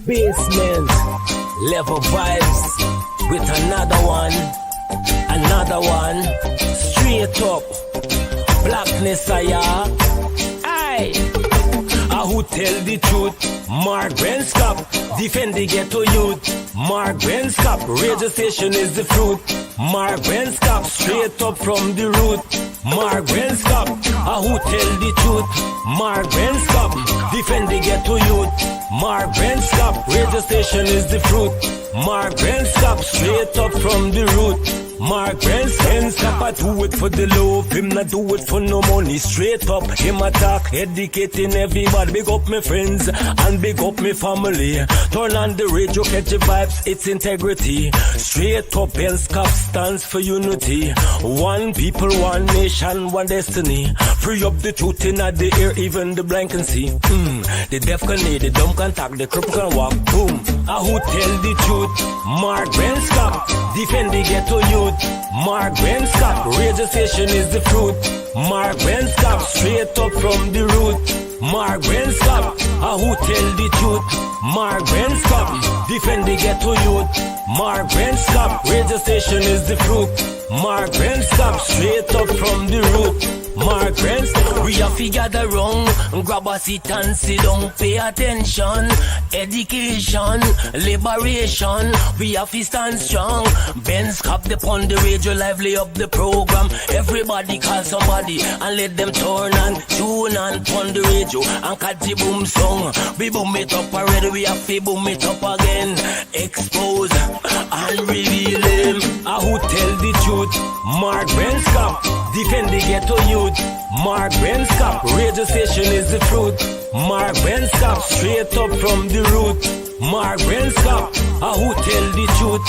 Basement level vibes with another one, straight up blackness. Aye. Who tell the truth? Mark Benskop, defend the ghetto youth. Mark Benskop, radio station is the fruit. Mark Benskop, straight up from the root. Mark Benskop, who tell the truth? Mark Benskop, defend the ghetto youth. Mark Benskop, radio station is the fruit. Mark Benskop, straight up from the root. Mark Benskop, I do it for the love, him not do it for no money. Straight up, him attack, educating everybody. Big up my friends and big up my family. Turn on the radio, catch the vibes, it's integrity. Straight up, Benskop stands for unity. One people, one nation, one destiny. Free up the truth in the air, even the blind can see. The deaf can hear, the dumb can talk, the cripple can walk. Boom. Who tell the truth? Mark Benskop, defend the ghetto youth. Mark Benskop, radio station is the fruit. Mark Benskop, straight up from the root. Mark Benskop, who tell the truth? Mark Benskop, defend the ghetto youth. Mark Benskop, radio station is the fruit. Mark Benskop, straight up from the root. Mark Benskop, we have to gather wrong, grab a seat and sit down, pay attention. Education, liberation, we have to stand strong. Benskop upon the radio, lively up the program. Everybody call somebody and let them turn and tune and on the radio and catch the boom song. We boom it up already, we have to boom it up again. Expose and reveal him. Who tell the truth? Mark Benskop, defend the ghetto youth. Mark Benskop, radio station is the fruit. Mark Benskop, straight up from the root. Mark Benskop, who tell the truth?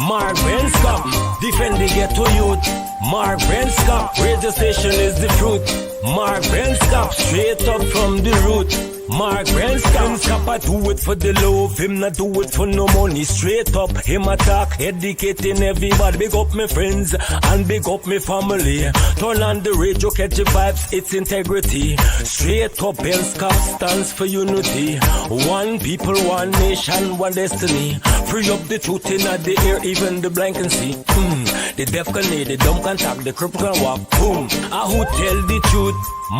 Mark Benskop, defend the ghetto youth. Mark Benskop, radio station is the fruit. Mark Benskop, straight up from the root. Mark Benskop, I do it for the love, him not do it for no money. Straight up, him attack, educating everybody. Big up my friends and big up my family. Turn on the radio, catch the vibes, it's integrity. Straight up, Benskop stands for unity. One people, one nation, one destiny. Free up the truth in the air, even the blind can see. The deaf can hear, the dumb can talk, the cripple can walk. Boom. Who tell the truth?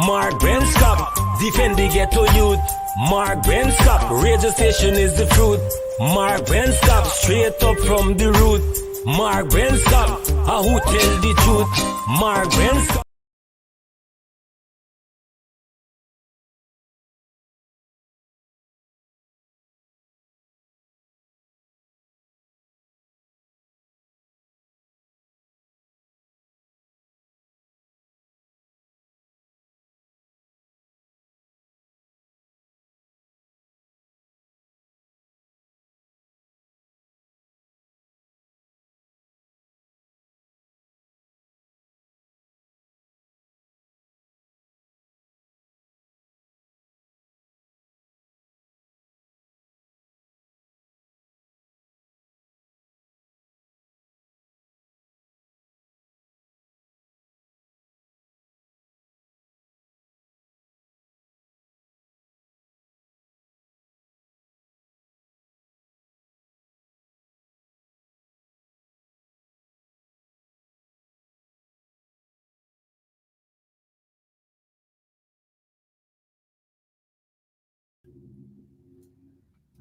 Mark Benskop, defend the ghetto youth. Mark Benskop, radio station is the fruit. Mark Benskop, straight up from the root. Mark Benskop, who tell the truth? Mark Benskop.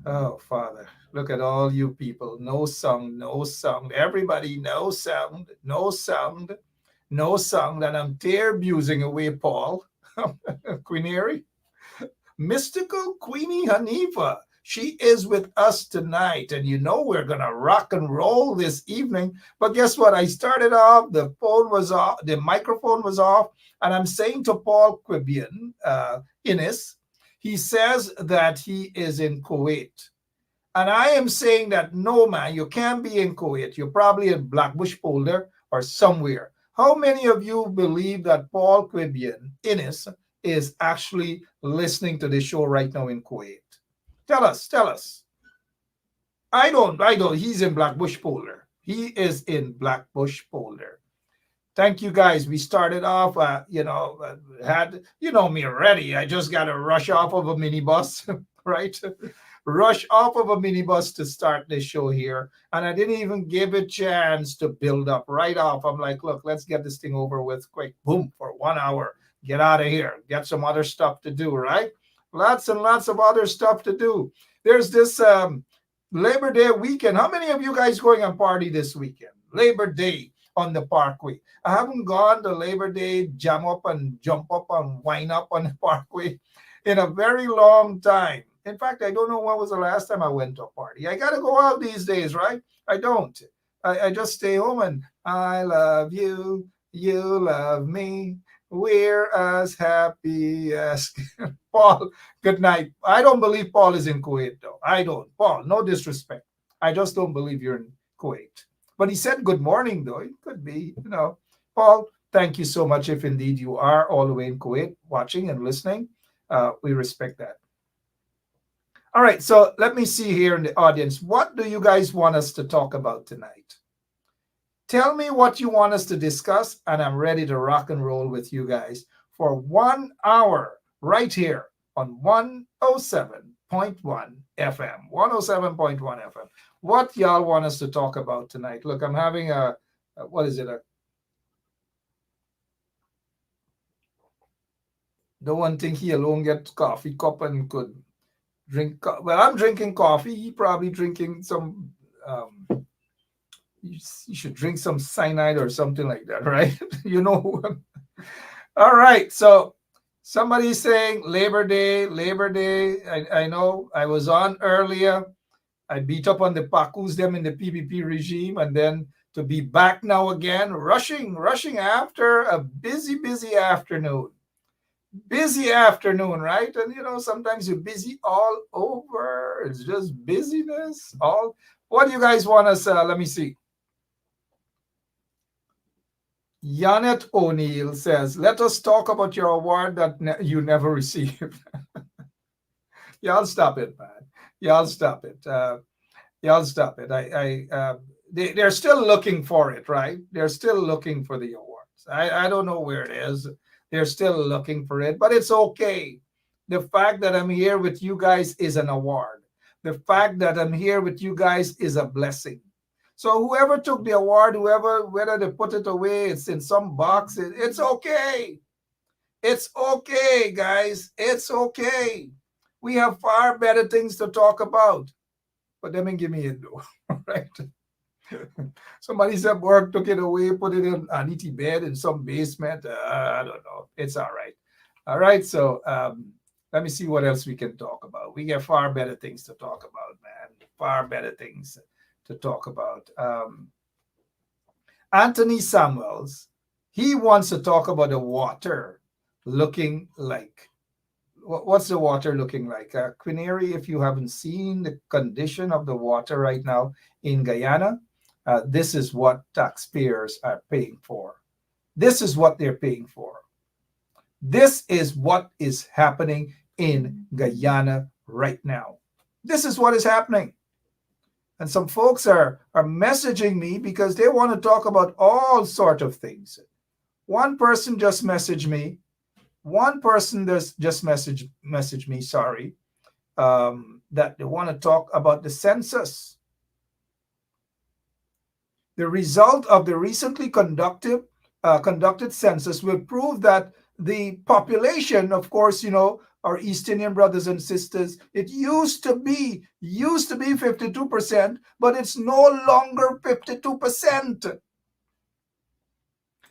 Oh, Father, look at all you people. No sound, no sound. Everybody, no sound, no sound, no sound. And I'm tear abusing away, Paul. Queenary, mystical Queenie Hanifa. She is with us tonight. And you know we're going to rock and roll this evening. But guess what? I started off, the phone was off, the microphone was off. And I'm saying to Paul Quibian, Innis, he says that he is in Kuwait. And I am saying that, no, man, you can't be in Kuwait. You're probably in Blackbush Polder or somewhere. How many of you believe that Paul Quibian, Innis, is actually listening to this show right now in Kuwait? Tell us, tell us. I don't. He's in Blackbush Polder. He is in Blackbush Polder. Thank you, guys. We started off, had me ready. I just got to rush off of a minibus, right? rush off of a minibus to start this show here. And I didn't even give it a chance to build up right off. I'm like, look, let's get this thing over with quick. Boom, for 1 hour. Get out of here. Get some other stuff to do, right? Lots and lots of other stuff to do. There's this Labor Day weekend. How many of you guys going on party this weekend? Labor Day on the Parkway. I haven't gone to Labor Day jam up and jump up and wind up on the Parkway in a very long time. In fact, I don't know when was the last time I went to a party. I got to go out these days, right? I don't. I just stay home and I love you, you love me. We're as happy as Paul. Good night. I don't believe Paul is in Kuwait, though. I don't. Paul, no disrespect. I just don't believe you're in Kuwait. But he said good morning, though. It could be, Paul, thank you so much if indeed you are all the way in Kuwait watching and listening. We respect that. All right, so let me see here in the audience. What do you guys want us to talk about tonight? Tell me what you want us to discuss, and I'm ready to rock and roll with you guys for 1 hour right here on 107.1 FM. 107.1 FM. What y'all want us to talk about tonight? Look, I'm having what is it? The one thing he alone get coffee cup and could drink. Well, I'm drinking coffee. He probably drinking some. You should drink some cyanide or something like that, right? All right. So somebody's saying Labor Day. I know I was on earlier. I beat up on the Pakus, them in the PPP regime, and then to be back now again, rushing after a busy afternoon. Busy afternoon, right? And sometimes you're busy all over. It's just busyness. What do you guys want us? Let me see. Janet O'Neill says, let us talk about your award that you never received. Y'all stop it, man. Y'all stop it. They're still looking for it, right? They're still looking for the awards. I don't know where it is. They're still looking for it, but it's okay. The fact that I'm here with you guys is an award. The fact that I'm here with you guys is a blessing. So whoever took the award, whether they put it away, it's in some box, it's okay. It's okay, guys. It's okay. We have far better things to talk about. But let me give me it though, right? Somebody said work took it away, put it in an ET bed in some basement. I don't know. It's all right. All right. So let me see what else we can talk about. We get far better things to talk about, man. Far better things to talk about. Anthony Samuels, he wants to talk about the water looking like. What's the water looking like? Quinary, if you haven't seen the condition of the water right now in Guyana, this is what taxpayers are paying for. This is what they're paying for. This is what is happening in Guyana right now. This is what is happening. And some folks are messaging me because they want to talk about all sorts of things. One person just messaged me. One person just messaged me, sorry, that they want to talk about the census. The result of the recently conducted census will prove that the population, of course, our East Indian brothers and sisters, it used to be 52%, but it's no longer 52%.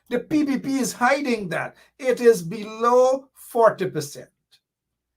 The PPP is hiding that. It is below 40%.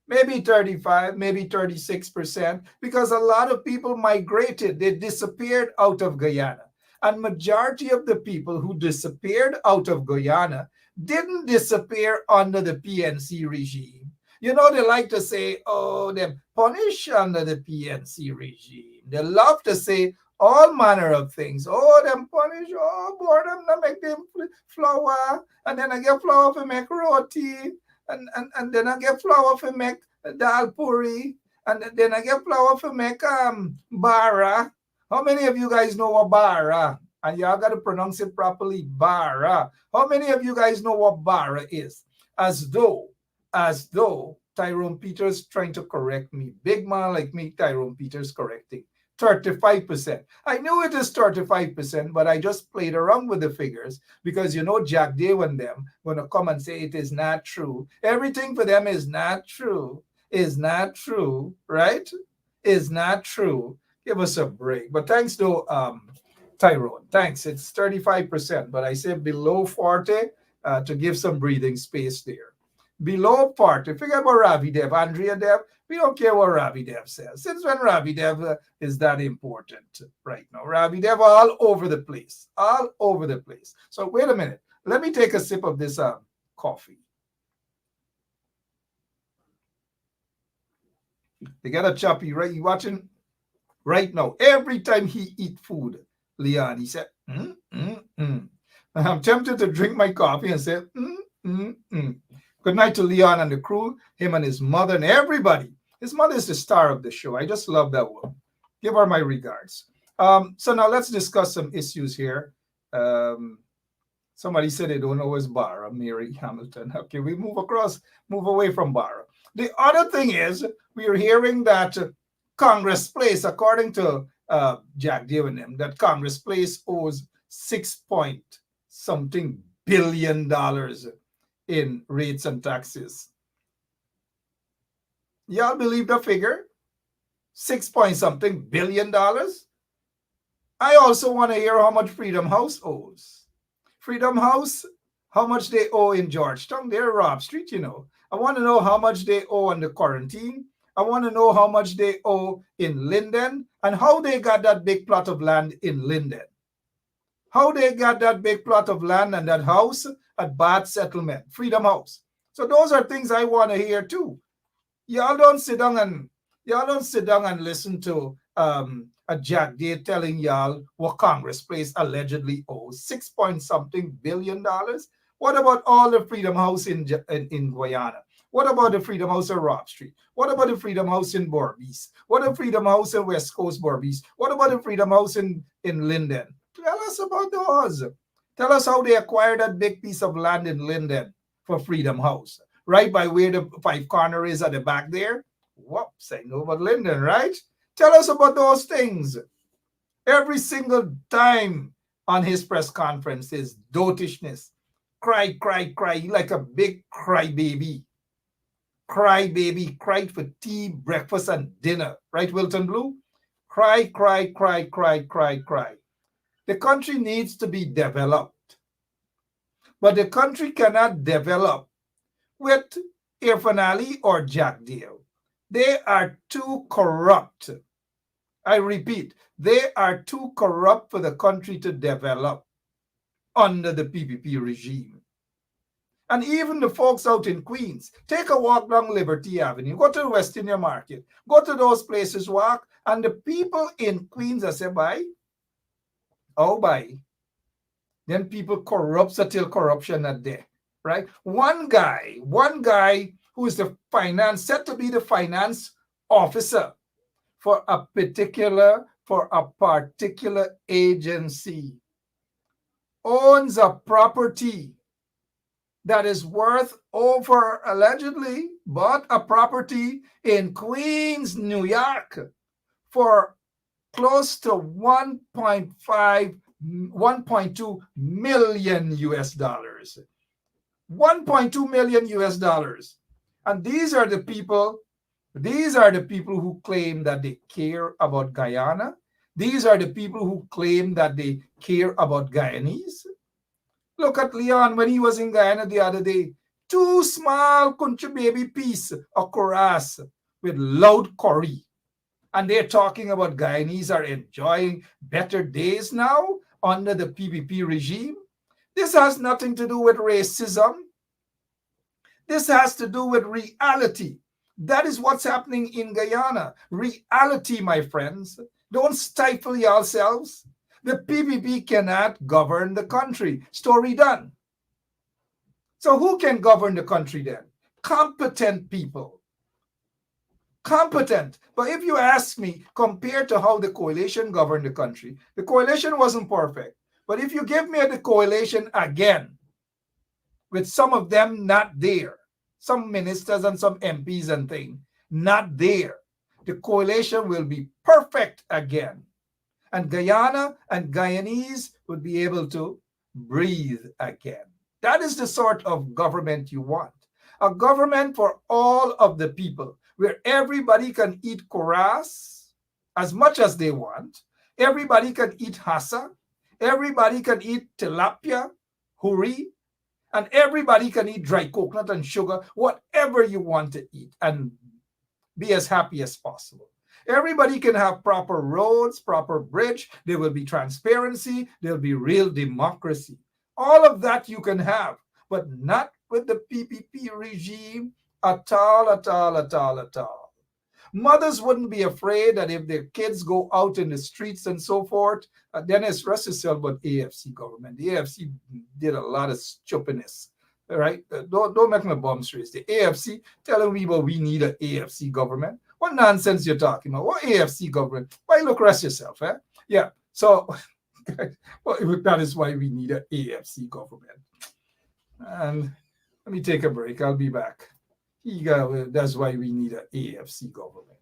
Maybe 35, maybe 36%, because a lot of people migrated. They disappeared out of Guyana. And majority of the people who disappeared out of Guyana didn't disappear under the PNC regime. They like to say, oh, them punished under the PNC regime. They love to say all manner of things. Oh, them punish, oh, boy, them not make them flour, and then I get flour for make roti, and then I get flour for make dal puri, and then I get flour for make bara. How many of you guys know what bara? And y'all got to pronounce it properly, bara. How many of you guys know what bara is? As though Tyrone Peters trying to correct me. Big man like me, Tyrone Peters correcting. 35%. I knew it is 35%, but I just played around with the figures because Jack Dave and them going to come and say it is not true. Everything for them is not true. Is not true, right? Is not true. Give us a break. But thanks to Tyrone. Thanks. It's 35%, but I said below 40 to give some breathing space there. Below 40, forget about Ravi Dev, Andrea Dev. We don't care what Ravi Dev says. Since when Ravi Dev is that important right now? Ravi Dev all over the place. All over the place. So wait a minute. Let me take a sip of this coffee. They got a choppy, right? You watching right now. Every time he eat food, Leon, he said, I'm tempted to drink my coffee and say, Good night to Leon and the crew, him and his mother and everybody. His mother is the star of the show. I just love that woman. Give her my regards. So now let's discuss some issues here. Somebody said they don't know what's Barra, Mary Hamilton. Okay, we move away from Barra. The other thing is, we are hearing that Congress Place, according to Jack Dave and them, that Congress Place owes $6-something billion in rates and taxes. Y'all believe the figure? $6-something billion? I also want to hear how much Freedom House owes. Freedom House, how much they owe in Georgetown. They're Rob Street, I want to know how much they owe on the quarantine. I want to know how much they owe in Linden and how they got that big plot of land in Linden. How they got that big plot of land and that house at Bath Settlement, Freedom House. So those are things I want to hear too. Y'all don't sit down and listen to a Jack Day telling y'all what Congress Place allegedly owes $6-something billion. What about all the Freedom House in Guyana? What about the Freedom House in Rob Street? What about the Freedom House in Berbice? What about the Freedom House in West Coast Berbice? What about the Freedom House in Linden? Tell us about those. Tell us how they acquired that big piece of land in Linden for Freedom House, right by where the Five Corner is at the back there. Whoops, I know about Linden, right? Tell us about those things. Every single time on his press conferences, dotishness, cry, like a big crybaby. Crybaby, cried for tea, breakfast, and dinner, right, Wilton Blue? Cry. The country needs to be developed. But the country cannot develop with Irfan Ali or Jack Dale. They are too corrupt. I repeat, they are too corrupt for the country to develop under the PPP regime. And even the folks out in Queens, take a walk down Liberty Avenue, go to the West India Market, go to those places, walk, and the people in Queens are saying, bye. Oh, bye. Then people corrupt until corruption not there, right? One guy who is said to be the finance officer for a particular agency owns a property that is worth allegedly bought a property in Queens, New York for close to 1.2 million US dollars. 1.2 million US dollars. And these are the people who claim that they care about Guyana. These are the people who claim that they care about Guyanese. Look at Leon when he was in Guyana the other day. 2 small country baby piece of Coras with loud curry. And they're talking about Guyanese are enjoying better days now under the PPP regime. This has nothing to do with racism. This has to do with reality. That is what's happening in Guyana. Reality, my friends. Don't stifle yourselves. The PPP cannot govern the country. Story done. So who can govern the country then? Competent people. Competent. But if you ask me, compared to how the coalition governed the country, the coalition wasn't perfect. But if you give me the coalition again, with some of them not there, some ministers and some MPs and things. Not there. The coalition will be perfect again. And Guyana and Guyanese would be able to breathe again. That is the sort of government you want. A government for all of the people, where everybody can eat koras as much as they want. Everybody can eat hasa. Everybody can eat tilapia, huri, and everybody can eat dry coconut and sugar, whatever you want to eat, and be as happy as possible. Everybody can have proper roads, proper bridge. There will be transparency. There will be real democracy. All of that you can have, but not with the PPP regime at all, at all, at all, at all. Mothers wouldn't be afraid that if their kids go out in the streets and so forth, Dennis, rest yourself about AFC government. The AFC did a lot of stupidness, all right? Don't make my bombs race. The AFC telling me, well, we need an AFC government. What nonsense you're talking about? What AFC government? Why look, rest yourself, eh? Yeah, so well, that is why we need an AFC government. And let me take a break. I'll be back. That's why we need an AFC government.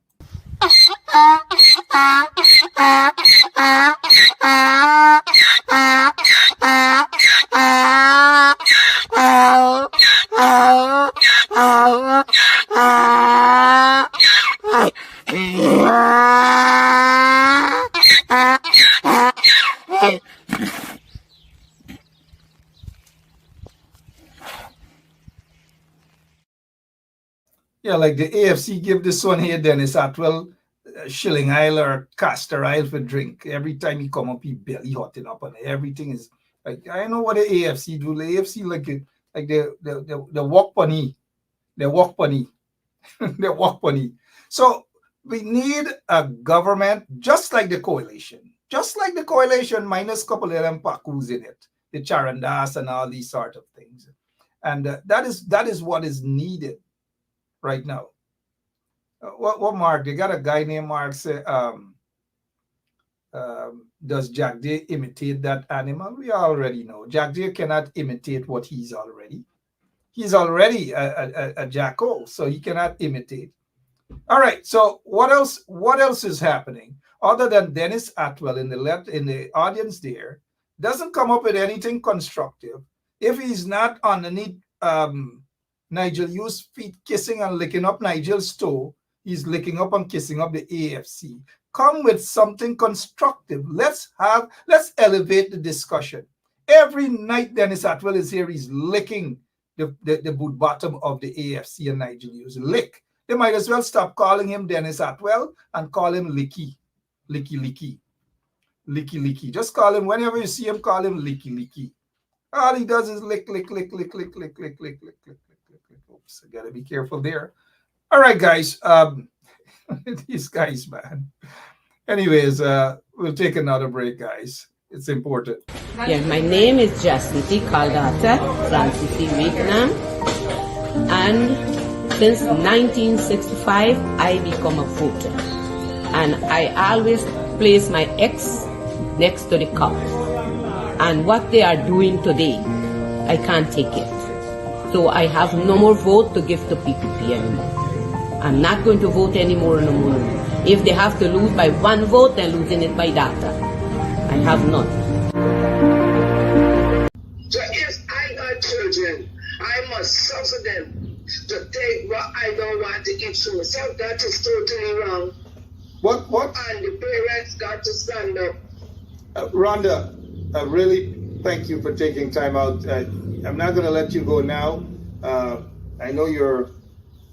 Yeah, like the AFC give this one here, Dennis Atwell, shilling oil or castor oil for drink. Every time he come up, he belly hotting up, and everything is like, I know what the AFC do. The AFC like the walk bunny, they walk bunny, they walk bunny. So we need a government just like the coalition, minus a couple of them pakus in it, the charandas and all these sort of things, and that is what is needed right now. What Mark? They got a guy named Mark say, does Jack Day imitate that animal? We already know. Jack Day cannot imitate what he's already. He's already a jacko, so he cannot imitate. All right, so what else is happening? Other than Dennis Atwell in the audience there, doesn't come up with anything constructive. If he's not underneath Nigel Yu's feet kissing and licking up Nigel's toe, he's licking up and kissing up the AFC. Come with something constructive. Let's elevate the discussion. Every night Dennis Atwell is here, he's licking the boot bottom of the AFC and Nigel Yu's lick. They might as well stop calling him Dennis Atwell and call him Licky. Licky. Just call him, whenever you see him, call him Licky. All he does is lick. Oops, I gotta be careful there. All right, guys. These guys, man. Anyways, we'll take another break, guys. It's important. Yeah, my name is Jacinty Caldata Francis Vietnam, and since 1965, I become a voter, and I always place my ex next to the cup. And what they are doing today, I can't take it. So I have no more vote to give to PPP anymore. I'm not going to vote anymore no more. If they have to lose by one vote, they're losing it by data. I have none. So if I got children, I must suffer them to take what I don't want to eat for myself. That is totally wrong. What? And the parents got to stand up. Rhonda, really thank you for taking time out. I'm not going to let you go now. I know you're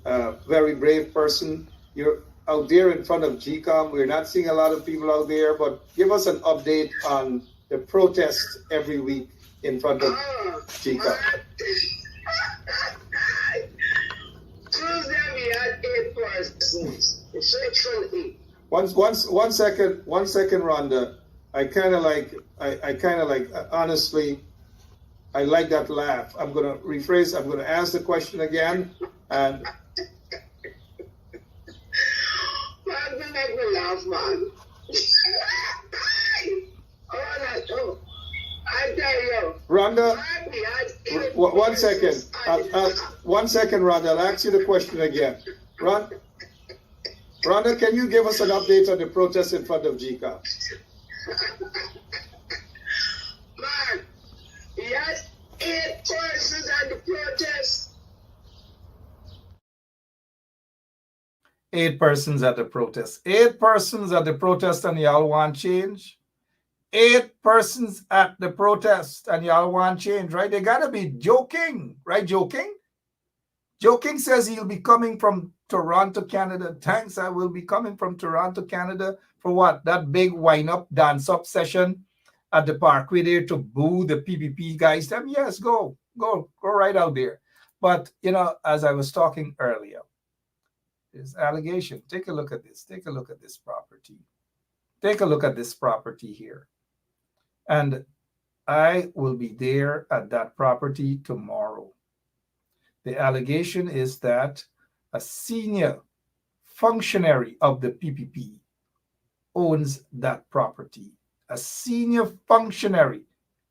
a very brave person. You're out there in front of GCOM. We're not seeing a lot of people out there, but give us an update on the protests every week in front of GCOM. Tuesday we had 8 persons. Faithfully. One second, Rhonda. I kind of like, honestly, I like that laugh. I'm going to rephrase, I'm going to ask the question again. And Man, you make me laugh, man. I tell you. Rhonda, We had 8 one second. persons. 1 second, Rhonda. I'll ask you the question again. Rhonda, can you give us an update on the protest in front of GCOM? Man, he had 8 persons at the protest. 8 persons at the protest. 8 persons at the protest and y'all want change? 8 persons at the protest and y'all want change, right? They gotta be joking, right? Joking? Joking says he'll be coming from Toronto, Canada. Thanks, I will be coming from Toronto, Canada for what? That big wind-up, dance-up session at the Parkway there to boo the PPP guys. Them, yes, go right out there. But, you know, as I was talking earlier, this allegation, take a look at this. Take a look at this property. Take a look at this property here. And I will be there at that property tomorrow. The allegation is that a senior functionary of the PPP owns that property. A senior functionary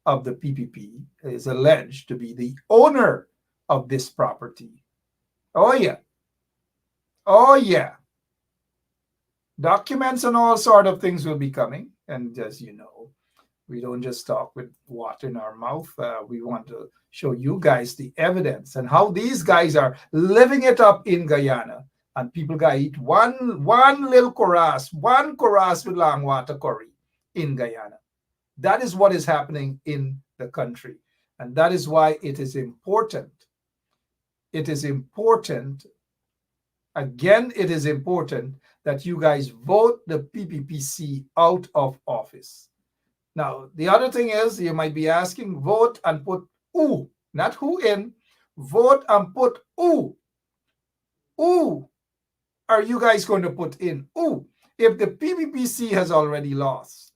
of the PPP is alleged to be the owner of this property. Oh, yeah. Oh, yeah. Documents and all sort of things will be coming. And as you know, we don't just talk with water in our mouth. We want to show you guys the evidence and how these guys are living it up in Guyana. And people got to eat one little koras, one koras with long water curry in Guyana. That is what is happening in the country. And that is why it is important. It is important. Again, it is important that you guys vote the PPPC out of office. Now, the other thing is, you might be asking, vote and put who, not who in, vote and put who. Who are you guys going to put in? Who? If the PPPC has already lost,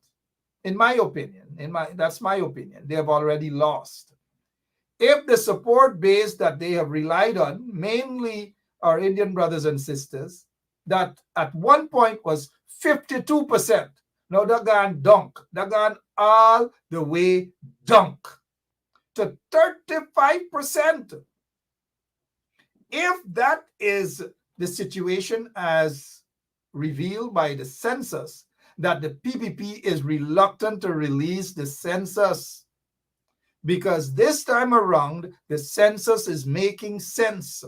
in my opinion, that's my opinion, they have already lost. If the support base that they have relied on, mainly our Indian brothers and sisters, that at one point was 52%, now they're gone dunk. They're gone all the way dunk to 35%. If that is the situation as revealed by the census, that the PPP is reluctant to release the census, because this time around, the census is making sense.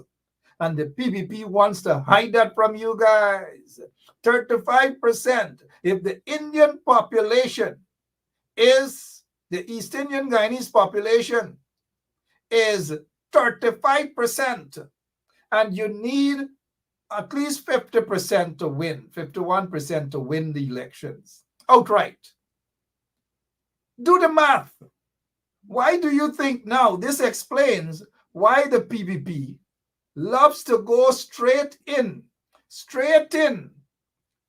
And the PPP wants to hide that from you guys. 35%. If the Indian population is, the East Indian Guyanese population is 35%, and you need at least 50% to win, 51% to win the elections outright. Do the math. Why do you think now? This explains why the PPP loves to go straight in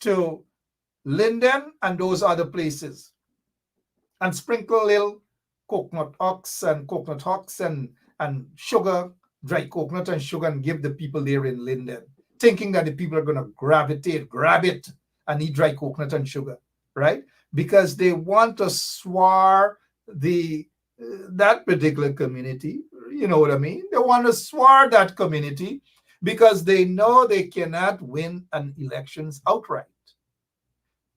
to Linden and those other places and sprinkle little coconut hucks and sugar, dry coconut and sugar, and give the people there in Linden, thinking that the people are going to grab it and eat dry coconut and sugar, right? Because they want to swar that particular community. You know what I mean? They want to swar that community because they know they cannot win an elections outright.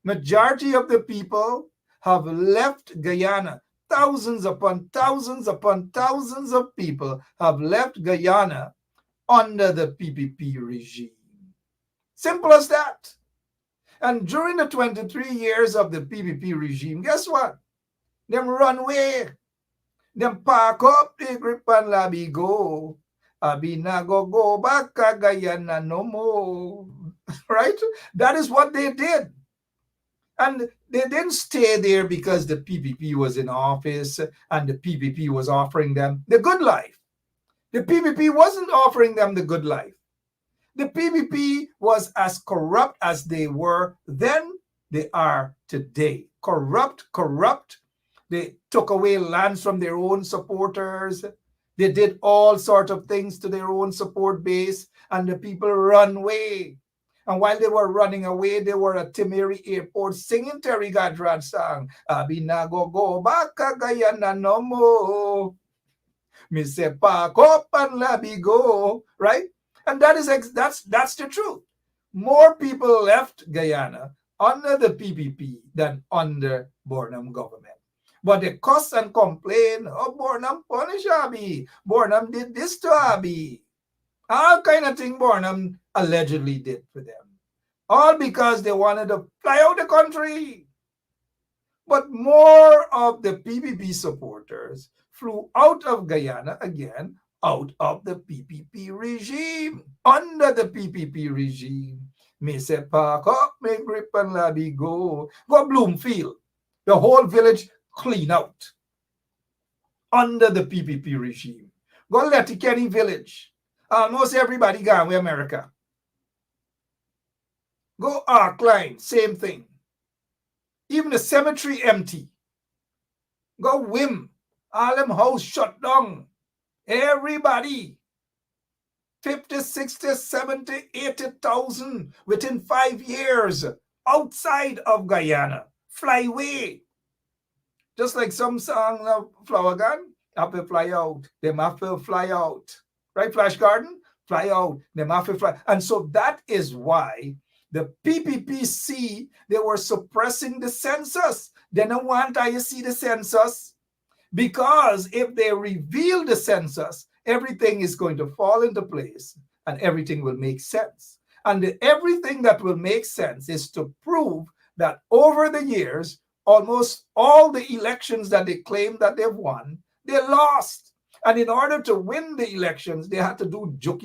Majority of the people have left Guyana. Thousands upon thousands upon thousands of people have left Guyana under the PPP regime. Simple as that. And during the 23 years of the PPP regime, guess what? Them run away. Them pack up the grip and lobby go. Abi na go back to Guyana no more. Right? That is what they did. And they didn't stay there because the PPP was in office and the PPP was offering them the good life. The PPP wasn't offering them the good life. The PPP was as corrupt as they were then, they are today. Corrupt. They took away lands from their own supporters. They did all sorts of things to their own support base, and the people run away. And while they were running away, they were at Timeri Airport singing Terry Gadrad's song, Abi na go back to Guyana no more. Me say pack up and let me go, right? And that's the truth. More people left Guyana under the PPP than under Burnham government. But they cuss and complain, oh, Burnham punish Abby. Burnham did this to Abby. All kind of thing Burnham allegedly did for them. All because they wanted to fly out the country. But more of the PPP supporters flew out of Guyana again, out of the PPP regime, under the PPP regime. Me say, pack up, me grip and let me go. Go Bloomfield. The whole village clean out under the PPP regime. Go Letterkenny village. Almost everybody gone with America. Go Arkline, same thing. Even the cemetery empty. Go Wim, all them house shut down. Everybody. 50, 60, 70, 80,000 within 5 years outside of Guyana. Fly away. Just like some song of Flower Gun, have to fly out. They have to fly out. Right, Flash Garden? Fly out. They have to fly. And so that is why the PPPC, they were suppressing the census. They don't want to see the census, because if they reveal the census, everything is going to fall into place and everything will make sense. And everything that will make sense is to prove that over the years, almost all the elections that they claim that they've won, they lost. And in order to win the elections, they had to do joke,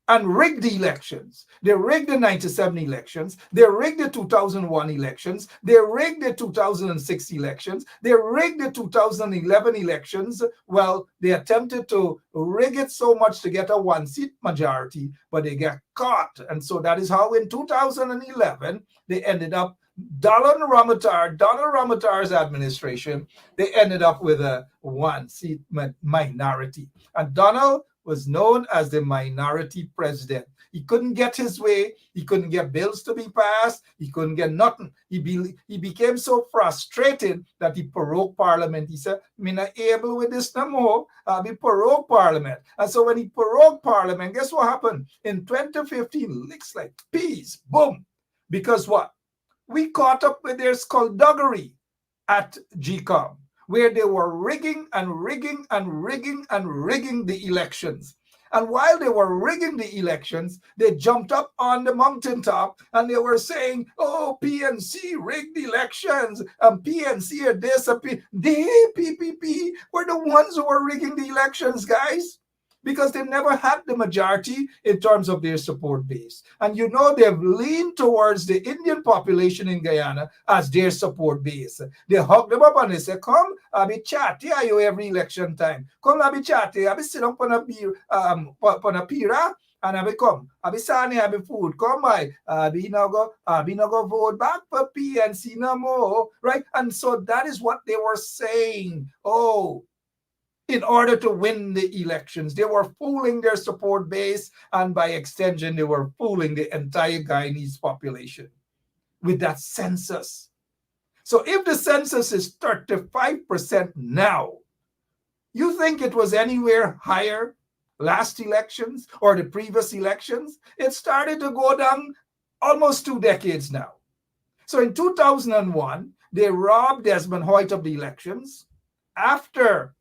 and rig the elections. They rigged the 97 elections. They rigged the 2001 elections. They rigged the 2006 elections. They rigged the 2011 elections. Well, they attempted to rig it so much to get a one-seat majority, but they got caught. And so that is how in 2011, they ended up, Donald Ramatar's administration, they ended up with a one-seat minority. And Donald was known as the minority president. He couldn't get his way. He couldn't get bills to be passed. He couldn't get nothing. He became so frustrated that he prorogued parliament. He said, "Me not able with this no more. I'll be prorogued parliament." And so when he prorogued parliament, guess what happened? In 2015, licks like peas, boom. Because what? We caught up with their skullduggery at GCOM, where they were rigging the elections. And while they were rigging the elections, they jumped up on the mountaintop and they were saying, oh, PNC rigged the elections, and PNC are this, they, PPP, were the ones who were rigging the elections, guys, because they never had the majority in terms of their support base. And you know, they've leaned towards the Indian population in Guyana as their support base. They hug them up and they say, come, I'll be chatty at you every election time. Come, I'll be chatty, I'll be sitting up on a pira, and I'll be come. I'll be sani, I'll be food. Come by. I'll be no go vote back for PNC no more. Right? And so that is what they were saying. Oh, in order to win the elections, they were fooling their support base, and by extension, they were fooling the entire Guyanese population with that census. So if the census is 35% now, you think it was anywhere higher last elections or the previous elections? It started to go down almost 2 decades now. So in 2001, they robbed Desmond Hoyt of the elections. After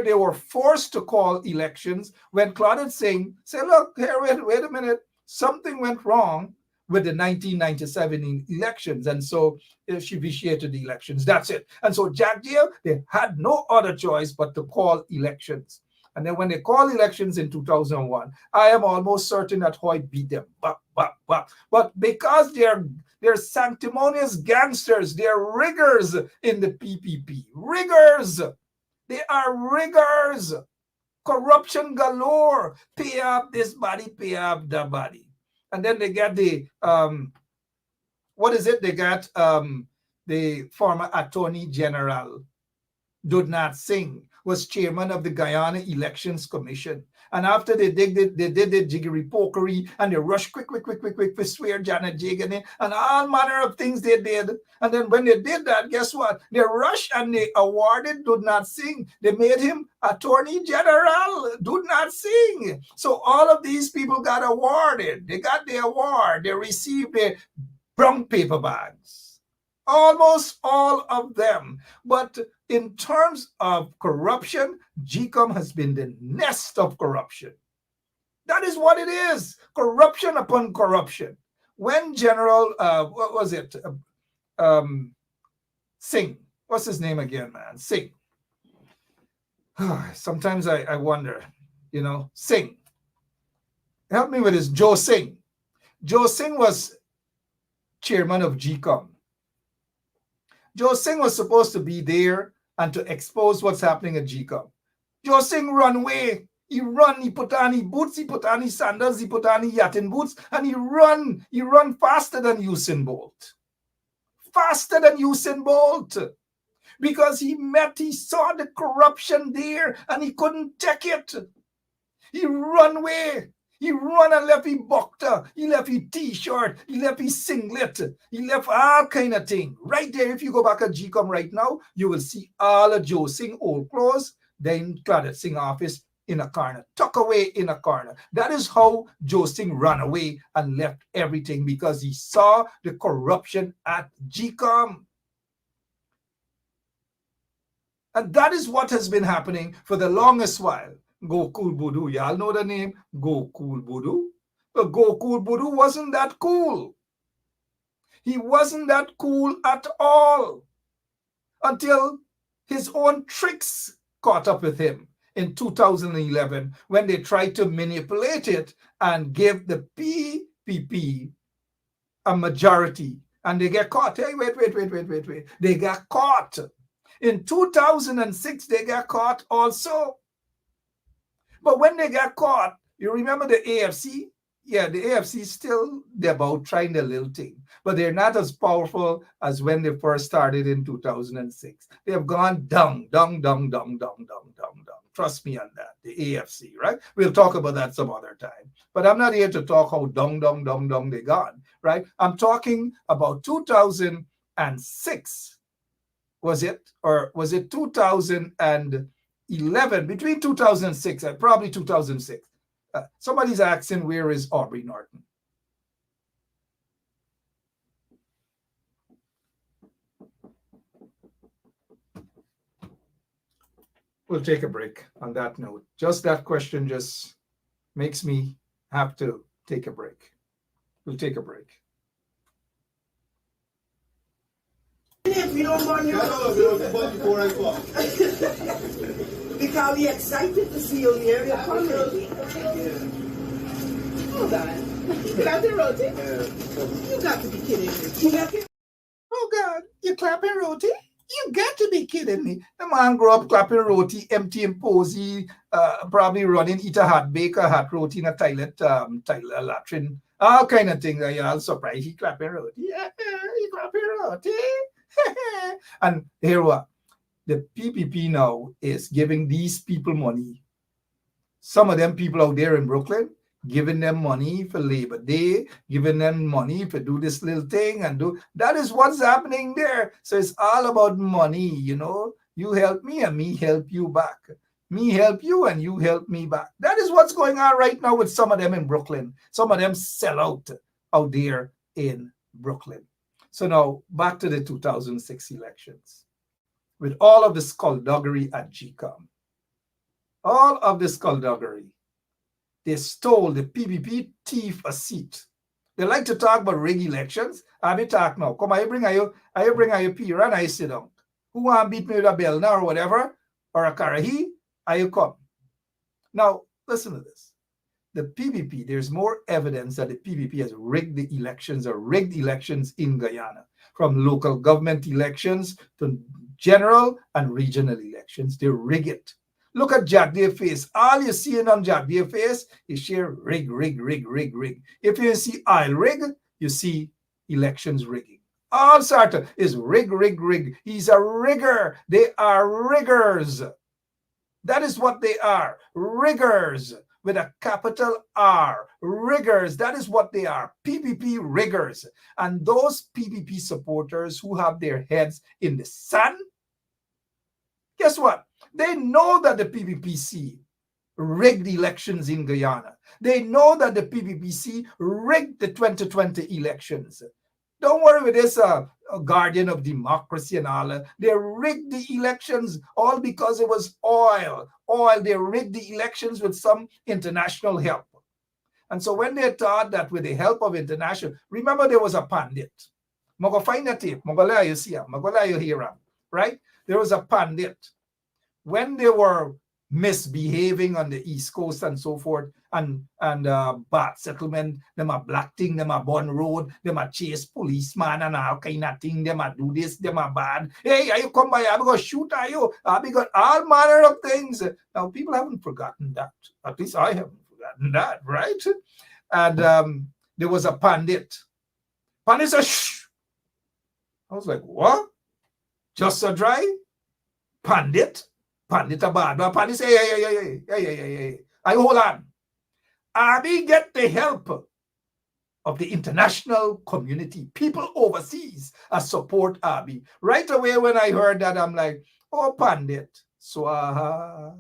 they were forced to call elections, when Claudette Singh said, look, here, wait a minute, something went wrong with the 1997 elections. And so she vitiated the elections. That's it. And so Jack Deere, they had no other choice but to call elections. And then when they called elections in 2001, I am almost certain that Hoyt beat them. But because they're sanctimonious gangsters, they're riggers in the PPP. Riggers. They are riggers. Corruption galore. Pay up this body, pay up that body. And then they get the, They got the former Attorney General, Dudnat Singh, was chairman of the Guyana Elections Commission. And after they did the jiggery pokery and they rushed quick for swear Janet Jagan in and all manner of things they did. And then when they did that, guess what? They rushed and they awarded Do Not Sing. They made him Attorney General. Do Not Sing. So all of these people got awarded. They got the award. They received their brown paper bags. Almost all of them. But in terms of corruption, GCOM has been the nest of corruption. That is what it is. Corruption upon corruption. When General, what was it? Singh. What's his name again, man? Singh. Sometimes I wonder, Singh. Help me with this. Joe Singh. Joe Singh was chairman of GCOM. Joe Singh was supposed to be there and to expose what's happening at GCOM. Joe Singh run away. He put on his boots, he put on his sandals, he put on his yachting boots, and he run faster than Usain Bolt. Faster than Usain Bolt. Because he saw the corruption there and he couldn't take it. He run away. He run and left his buckler, he left his t-shirt, he left his singlet, he left all kind of thing. Right there, if you go back at GCOM right now, you will see all of Joe Singh old clothes, then Claudette Singh office in a corner, tuck away in a corner. That is how Joe Singh ran away and left everything because he saw the corruption at GCOM. And that is what has been happening for the longest while. Gokul Budu, y'all know the name Gokul Budu. But Gokul Budu wasn't that cool. He wasn't that cool at all until his own tricks caught up with him in 2011 when they tried to manipulate it and give the PPP a majority. And they get caught. Hey, wait. They got caught. In 2006, they got caught also. But when they got caught, you remember the AFC? Yeah, the AFC still, they're about trying their little thing. But they're not as powerful as when they first started in 2006. They have gone down. Trust me on that, the AFC, right? We'll talk about that some other time. But I'm not here to talk how down they gone, right? I'm talking about 2006. Was it? Or was it 2011? Between 2006 and probably 2006. Somebody's asking, where is Aubrey Norton? We'll take a break on that note. Just that question just makes me have to take a break. We'll take a break. If you don't want your because we're excited to see you here. You're coming. Hold on. You clapping roti? You got to be kidding me. Oh God, you clapping roti? You got to be kidding me. The man grew up clapping roti, empty and posy, probably running, eat a hot bake, a hot roti in a toilet, latrine, all kind of things. Y'all surprised he clapping roti. Yeah, he clapping roti. And here what? The PPP now is giving these people money. Some of them people out there in Brooklyn, giving them money for Labor Day, giving them money to do this little thing and do. That is what's happening there. So it's all about money, You help me and me help you back. Me help you and you help me back. That is what's going on right now with some of them in Brooklyn. Some of them sell out there in Brooklyn. So now back to the 2006 elections. With all of the skullduggery at GCOM, all of the skullduggery, they stole the PPP thief a seat. They like to talk about rig elections. I be talk now. Come, I bring you peer and I sit down. Who want to beat me with a bell now or whatever, or a karahi, I come. Now, listen to this. The PPP, there's more evidence that the PPP has rigged the elections or rigged elections in Guyana, from local government elections to general and regional elections. They rig it. Look at Jack Deere face. All you're seeing on Jack Deere face is sheer rig. If you see oil rig, you see elections rigging. All sort of is rig. He's a rigger. They are riggers. That is what they are, riggers. with a capital R, riggers. That is what they are, PPP riggers. And those PPP supporters who have their heads in the sun, guess what? They know that the PPPC rigged elections in Guyana. They know that the PPPC rigged the 2020 elections. Don't worry with this a guardian of democracy and all that. They rigged the elections all because it was oil. They rigged the elections with some international help. And so when they thought that with the help of international, remember there was a pandit. I'm going to find that tape. I'm going to let you see him. I'm going to let you hear him. Right? There was a pandit. When they were misbehaving on the East Coast and so forth, and bad settlement, them a black thing, them a burn road, them a chase policeman and all kind of thing, them a do this, them a bad. Hey, are you come by? I'm going to shoot at you. I've got all manner of things. Now, people haven't forgotten that. At least I haven't forgotten that, right? And there was a pandit. Pandit said, shh. I was like, what? Just so dry? Pandit? Pandit a bad. But pandit say, hey. I hold on. Abi get the help of the international community, people overseas, support Abi. Right away when I heard that, I'm like, oh, pandit, swaha.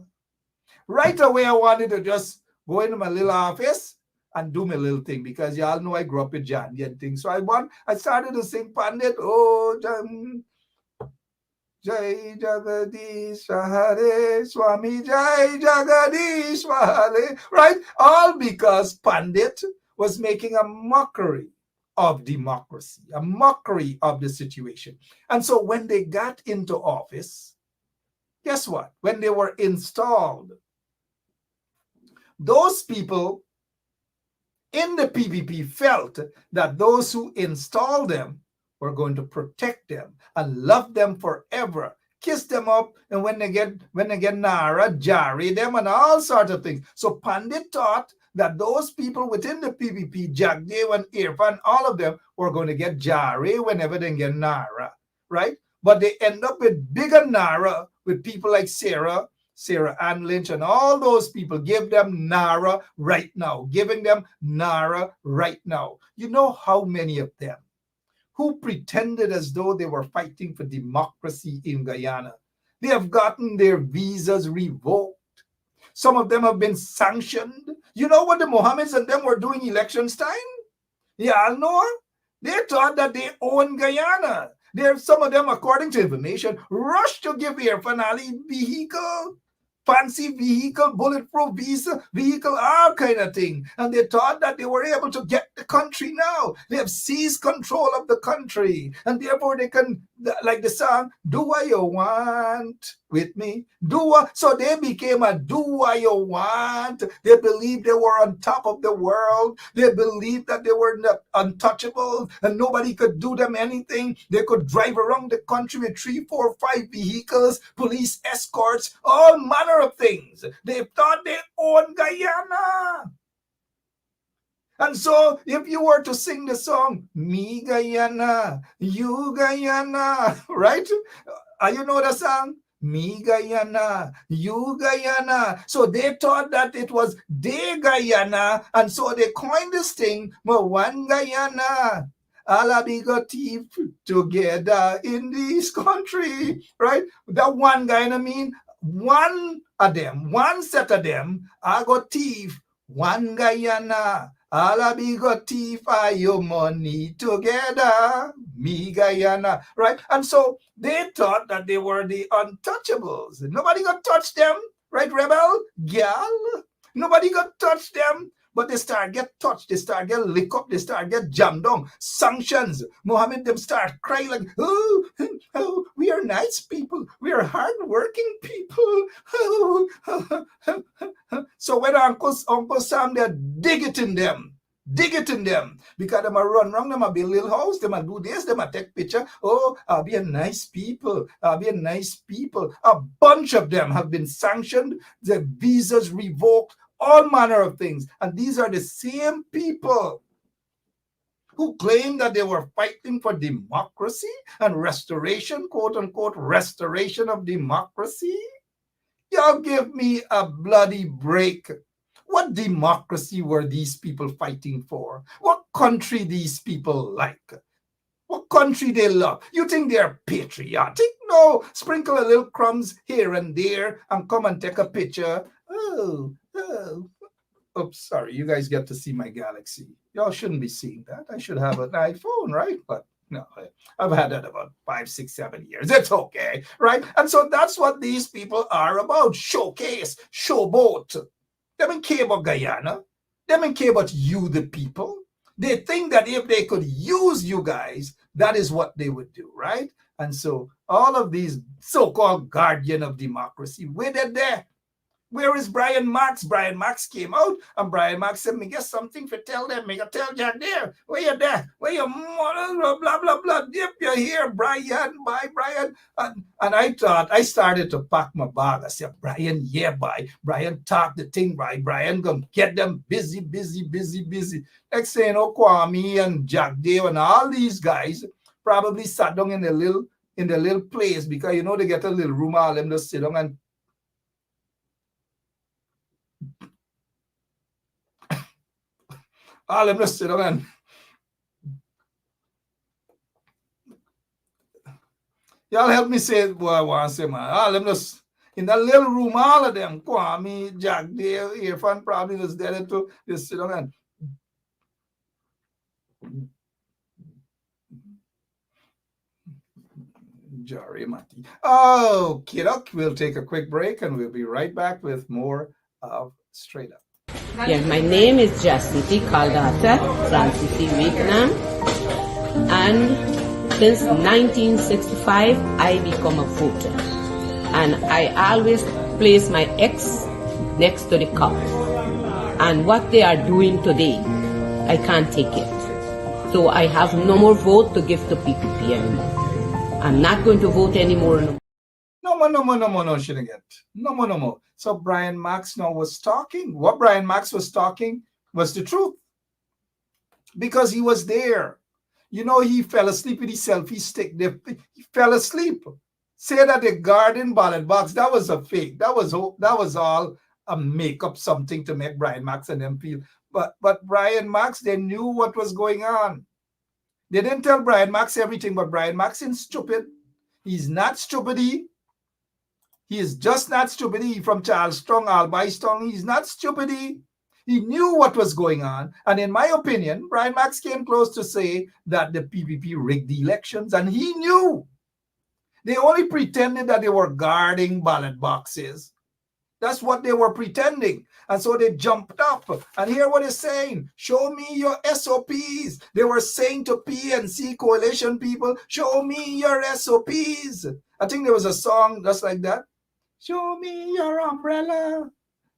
Right away I wanted to just go into my little office and do my little thing, because y'all know I grew up with Jandy and things. So I started to sing pandit, oh, Jai Jagadish Hare Swami Jai Jagadish Hare, right? All because Pandit was making a mockery of democracy, a mockery of the situation. And so when they got into office, guess what? When they were installed, those people in the PPP felt that those who installed them were going to protect them and love them forever, kiss them up, and when they get Nara, Jari them and all sorts of things. So Pandit thought that those people within the PPP, Jagdev and Irfan, all of them were going to get Jari whenever they get Nara, right? But they end up with bigger Nara with people like Sarah Ann Lynch, and all those people give them Nara right now, giving them Nara right now. You know how many of them who pretended as though they were fighting for democracy in Guyana, they have gotten their visas revoked. Some of them have been sanctioned. You know what the Mohammeds and them were doing elections time? Y'all know? They thought that they own Guyana. Some of them, according to information, rushed to give Irfan Ali vehicle, fancy vehicle, bulletproof vehicle, all kind of thing. And they thought that they were able to get the country now. They have seized control of the country. And therefore they can, like the song, do what you want with me. So they became a do what you want. They believed they were on top of the world. They believed that they were not untouchable and nobody could do them anything. They could drive around the country with 3, 4, 5 vehicles, police escorts, all manner of things. They thought they owned Guyana. And so if you were to sing the song, me Guyana, you Guyana, right? You know the song? Me Guyana, you Guyana. So they thought that it was they Guyana, and so they coined this thing, one Guyana. All we got teeth together in this country, right? That one Guyana mean one of them, one set of them, I got teeth, one Guyana. All we got teeth for your money together, me Guyana, right? And so they thought that they were the untouchables. Nobody got touch them, right, rebel? Gal? Nobody got touch them. But they start get touched, they start get lick up, they start get jammed down. Sanctions. Mohammed them start crying like, oh, we are nice people. We are hardworking people. So when Uncle Sam, they're digging them. Because them a run around, them a build little house, them a do this, them a take picture. Oh, I'll be a nice people. A bunch of them have been sanctioned, their visas revoked, all manner of things. And these are the same people who claim that they were fighting for democracy and restoration, quote unquote, restoration of democracy. Y'all give me a bloody break. What democracy were these people fighting for? What country these people like? What country they love? You think they're patriotic? No. Sprinkle a little crumbs here and there and come and take a picture. Oh. Oops, sorry. You guys get to see my Galaxy. Y'all shouldn't be seeing that. I should have an iPhone, right? But no, I've had that about 5, 6, 7 years. It's okay, right? And so that's what these people are about. Showcase, showboat. They don't care about Guyana. They don't care about you, the people. They think that if they could use you guys, that is what they would do, right? And so all of these so-called guardian of democracy, where they're there. Where is Brian Marks? Brian Marks came out and Brian Marks said, me get something for tell them. Me tell Jack there. Where you there? Where your mother? Blah, blah, blah. Dip your here, Brian. Bye, Brian. And I thought, I started to pack my bag. I said, Brian, yeah, bye. Brian talk the thing, right? Brian gonna get them busy. Next thing you know, Kwame and Jack Dave and all these guys probably sat down in the little place because, you know, they get a little room, all them just sit down and all them just sit down and y'all help me say what I want to say, man. All them just in that little room, all of them, Kwame, Jack, Dale, Irfan probably just there to just sit down and Jari Mati. Okay, doc, we'll take a quick break and we'll be right back with more of Straight Up. Yeah, my name is Justity Caldata, Francis C. Vietnam, and since 1965, I become a voter. And I always place my X next to the cup. And what they are doing today, I can't take it. So I have no more vote to give to PPP anymore. I'm not going to vote anymore. No more, shouldn't get. No more. So Brian Marks now was talking. What Brian Marks was talking was the truth. Because he was there. You know, he fell asleep with his selfie stick. He fell asleep. Say that the garden ballot box, that was a fake. That was all a make-up something to make Brian Marks and them feel. But Brian Marks, they knew what was going on. They didn't tell Brian Marks everything, but Brian Marks isn't stupid. He's not stupid. He is just not stupid. He from Charlestown, Albystown. He's not stupid. He knew what was going on. And in my opinion, Brian Marks came close to say that the PPP rigged the elections, and he knew. They only pretended that they were guarding ballot boxes. That's what they were pretending. And so they jumped up and hear what he's saying. Show me your SOPs. They were saying to PNC coalition people, show me your SOPs. I think there was a song just like that. Show me your umbrella.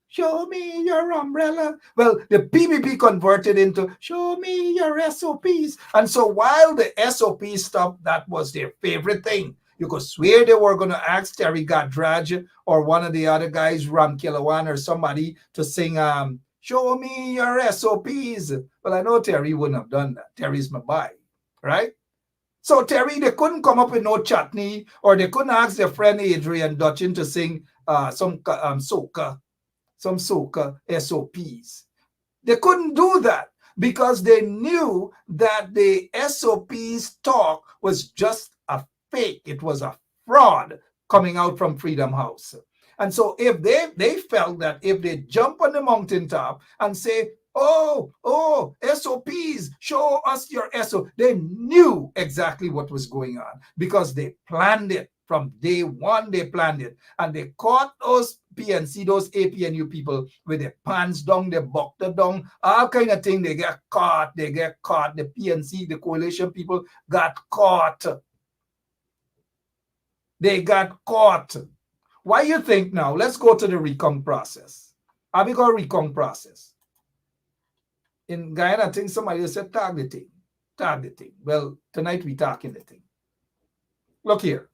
Show me your umbrella. Well, the PPP converted into show me your SOPs. And so while the SOP stuff, that was their favorite thing. You could swear they were going to ask Terry Gadraj or one of the other guys, Ram Kilawan or somebody, to sing, show me your SOPs. Well, I know Terry wouldn't have done that. Terry's my boy, right? So Terry, they couldn't come up with no chutney, or they couldn't ask their friend Adrian Dutchin to sing some soca SOPs. They couldn't do that because they knew that the SOPs talk was just a fake. It was a fraud coming out from Freedom House. And so if they felt that if they jump on the mountaintop and say, oh, SOPs, show us your SOP, they knew exactly what was going on because they planned it. From day one, they planned it. And they caught those PNC, those APNU people with their pants down, they bucked it down, all kind of thing. They get caught. The PNC, the coalition people got caught. They got caught. Why you think now? Let's go to the recount process. Have we got a recount process? In Guyana, I think somebody said tag the thing. Well, tonight we talking the thing. Look here.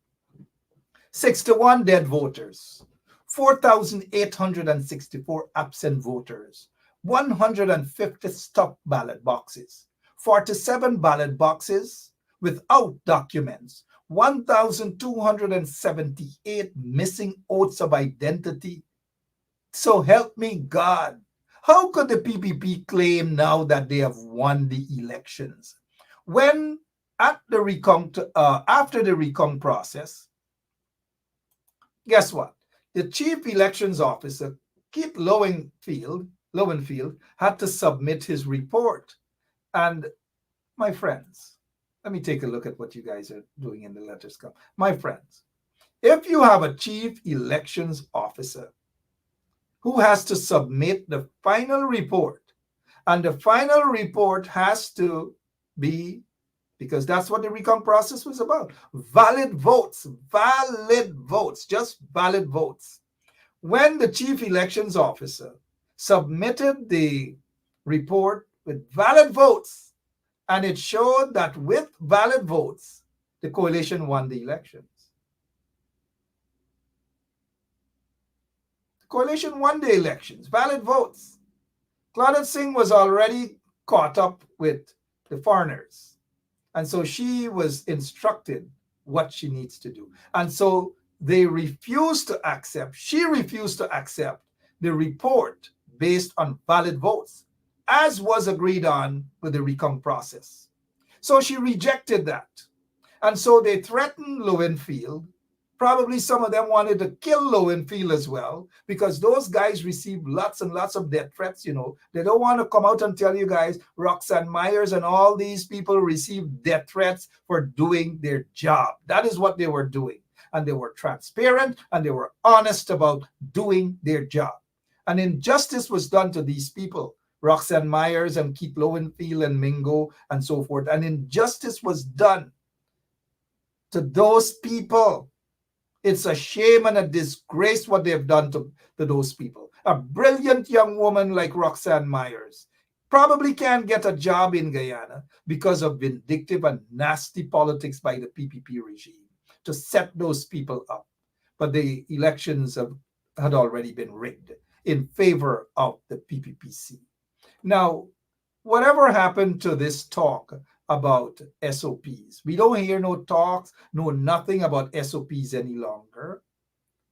61 dead voters, 4,864 absent voters, 150 stuffed ballot boxes, 47 ballot boxes without documents, 1,278 missing oaths of identity. So help me God. How could the PPP claim now that they have won the elections when at the after the recount process, guess what? The chief elections officer, Keith Lowenfield, had to submit his report. And my friends, let me take a look at what you guys are doing in the letters. My friends, if you have a chief elections officer who has to submit the final report, and the final report has to be, because that's what the recount process was about, valid votes, just valid votes. When the chief elections officer submitted the report with valid votes, and it showed that with valid votes, the coalition won the elections. The coalition won the elections, valid votes. Claudette Singh was already caught up with the foreigners. And so she was instructed what she needs to do. And so they refused to accept, she refused to accept the report based on valid votes, as was agreed on with the recount process. So she rejected that. And so they threatened Lowenfield. Probably some of them wanted to kill Lowenfield as well, because those guys received lots and lots of death threats. You know, they don't want to come out and tell you guys, Roxanne Myers and all these people received death threats for doing their job. That is what they were doing. And they were transparent and they were honest about doing their job. And injustice was done to these people, Roxanne Myers and Keith Lowenfield and Mingo and so forth. And injustice was done to those people. It's a shame and a disgrace what they've done to those people. A brilliant young woman like Roxanne Myers probably can't get a job in Guyana because of vindictive and nasty politics by the PPP regime to set those people up. But the elections had already been rigged in favor of the PPPC. Now, whatever happened to this talk about SOPs? We don't hear no talks, no nothing about SOPs any longer.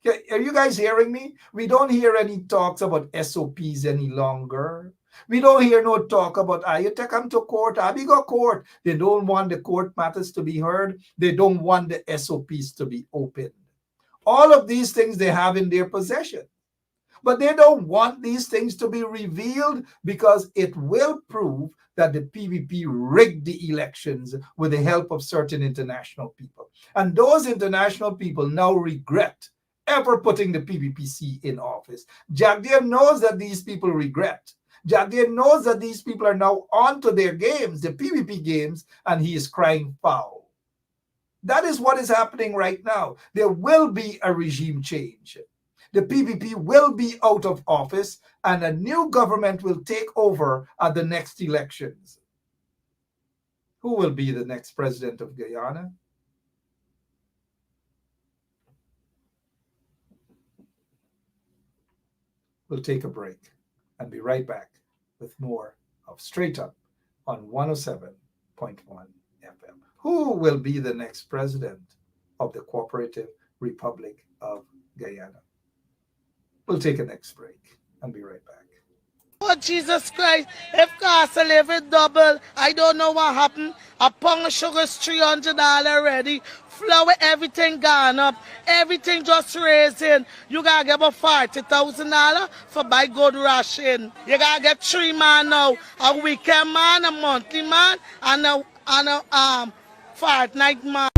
Are you guys hearing me? We don't hear any talks about SOPs any longer. We don't hear no talk about, you take them to court, we go court. They don't want the court matters to be heard. They don't want the SOPs to be opened. All of these things they have in their possession. But they don't want these things to be revealed because it will prove that the PPP rigged the elections with the help of certain international people. And those international people now regret ever putting the PPPC in office. Jagdeo knows that these people regret. Jagdeo knows that these people are now onto their games, the PPP games, and he is crying foul. That is what is happening right now. There will be a regime change. The PPP will be out of office and a new government will take over at the next elections. Who will be the next president of Guyana? We'll take a break and be right back with more of Straight Up on 107.1 FM. Who will be the next president of the Cooperative Republic of Guyana? We'll take a next break and be right back. Oh, Jesus Christ, if cost of living double, I don't know what happened. A pound of sugar is $300 already. Flour, everything gone up. Everything just raising. You gotta get about $40,000 for buy good ration. You gotta get 3 man now. A weekend man, a monthly man, and a fortnight man.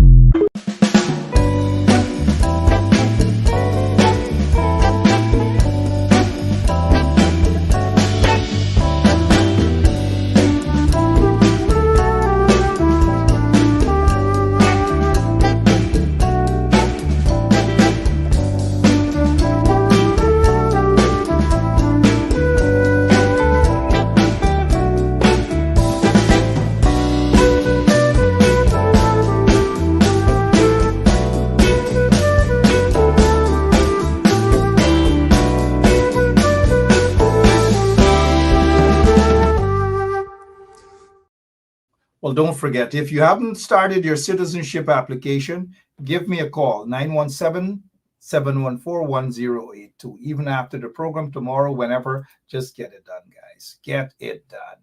Well, don't forget, if you haven't started your citizenship application, give me a call, 917 714-1082. Even after the program tomorrow, whenever, just get it done, guys. Get it done.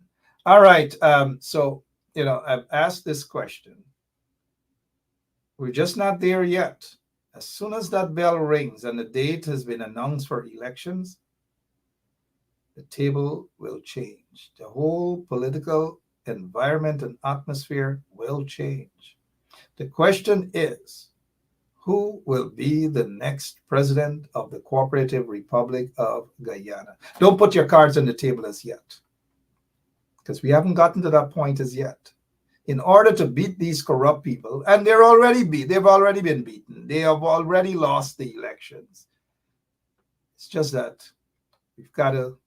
All right. So, I've asked this question. We're just not there yet. As soon as that bell rings and the date has been announced for elections, the table will change. The whole political environment and atmosphere will change. The question is, who will be the next president of the Cooperative Republic of Guyana? Don't put your cards on the table as yet, because we haven't gotten to that point as yet. In order to beat these corrupt people, and they've already been beaten. They have already lost the elections. It's just that we've got to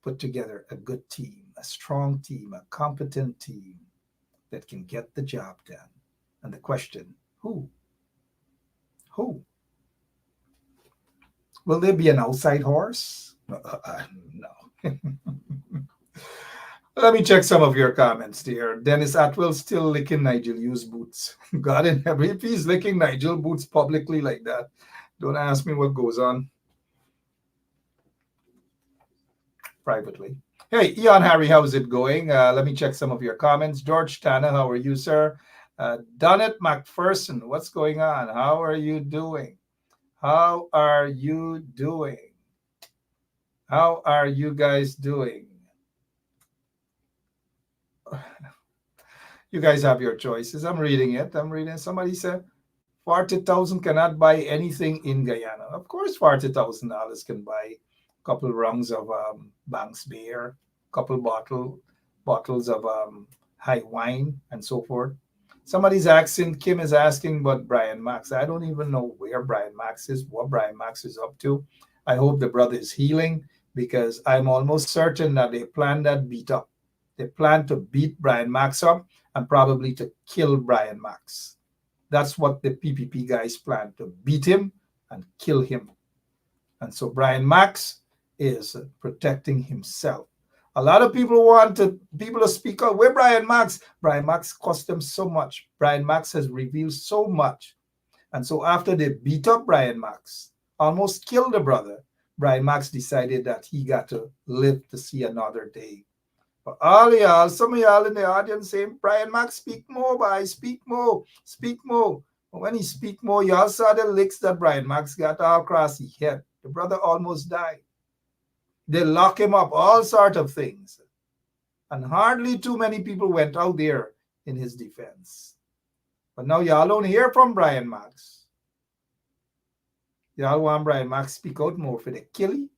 put together a good team, a strong team, a competent team that can get the job done. And the question, who? Will there be an outside horse? No. Let me check some of your comments there. Dennis Atwell still licking Nigel Hughes' boots. God in heaven, if he's licking Nigel boots publicly like that, don't ask me what goes on privately. Hey, Ian Harry, how's it going? Let me check some of your comments. George Tanner, how are you, sir? Donnet McPherson, what's going on? How are you doing? How are you doing? How are you guys doing? You guys have your choices. I'm reading it. Somebody said 40,000 cannot buy anything in Guyana. Of course, $40,000 can buy a couple rungs of Banks beer, a couple bottles of high wine, and so forth. Somebody's asking, Kim is asking about Brian Max. I don't even know where Brian Max is, what Brian Max is up to. I hope the brother is healing, because I'm almost certain that they plan that beat up. They plan to beat Brian Max up and probably to kill Brian Max. That's what the PPP guys plan, to beat him and kill him. And so Brian Max is protecting himself. A lot of people want people to speak out. Where Brian Max? Brian Max cost them so much. Brian Max has revealed so much. And so after they beat up Brian Max, almost killed the brother, Brian Max decided that he got to live to see another day. But all y'all, some of y'all in the audience saying, Brian Max, speak more, boy, speak more, speak more. But when he speak more, y'all saw the licks that Brian Max got all across his head. The brother almost died. They lock him up, all sorts of things. And hardly too many people went out there in his defense. But now y'all don't hear from Brian Max. Y'all want Brian Max speak out more for the killing.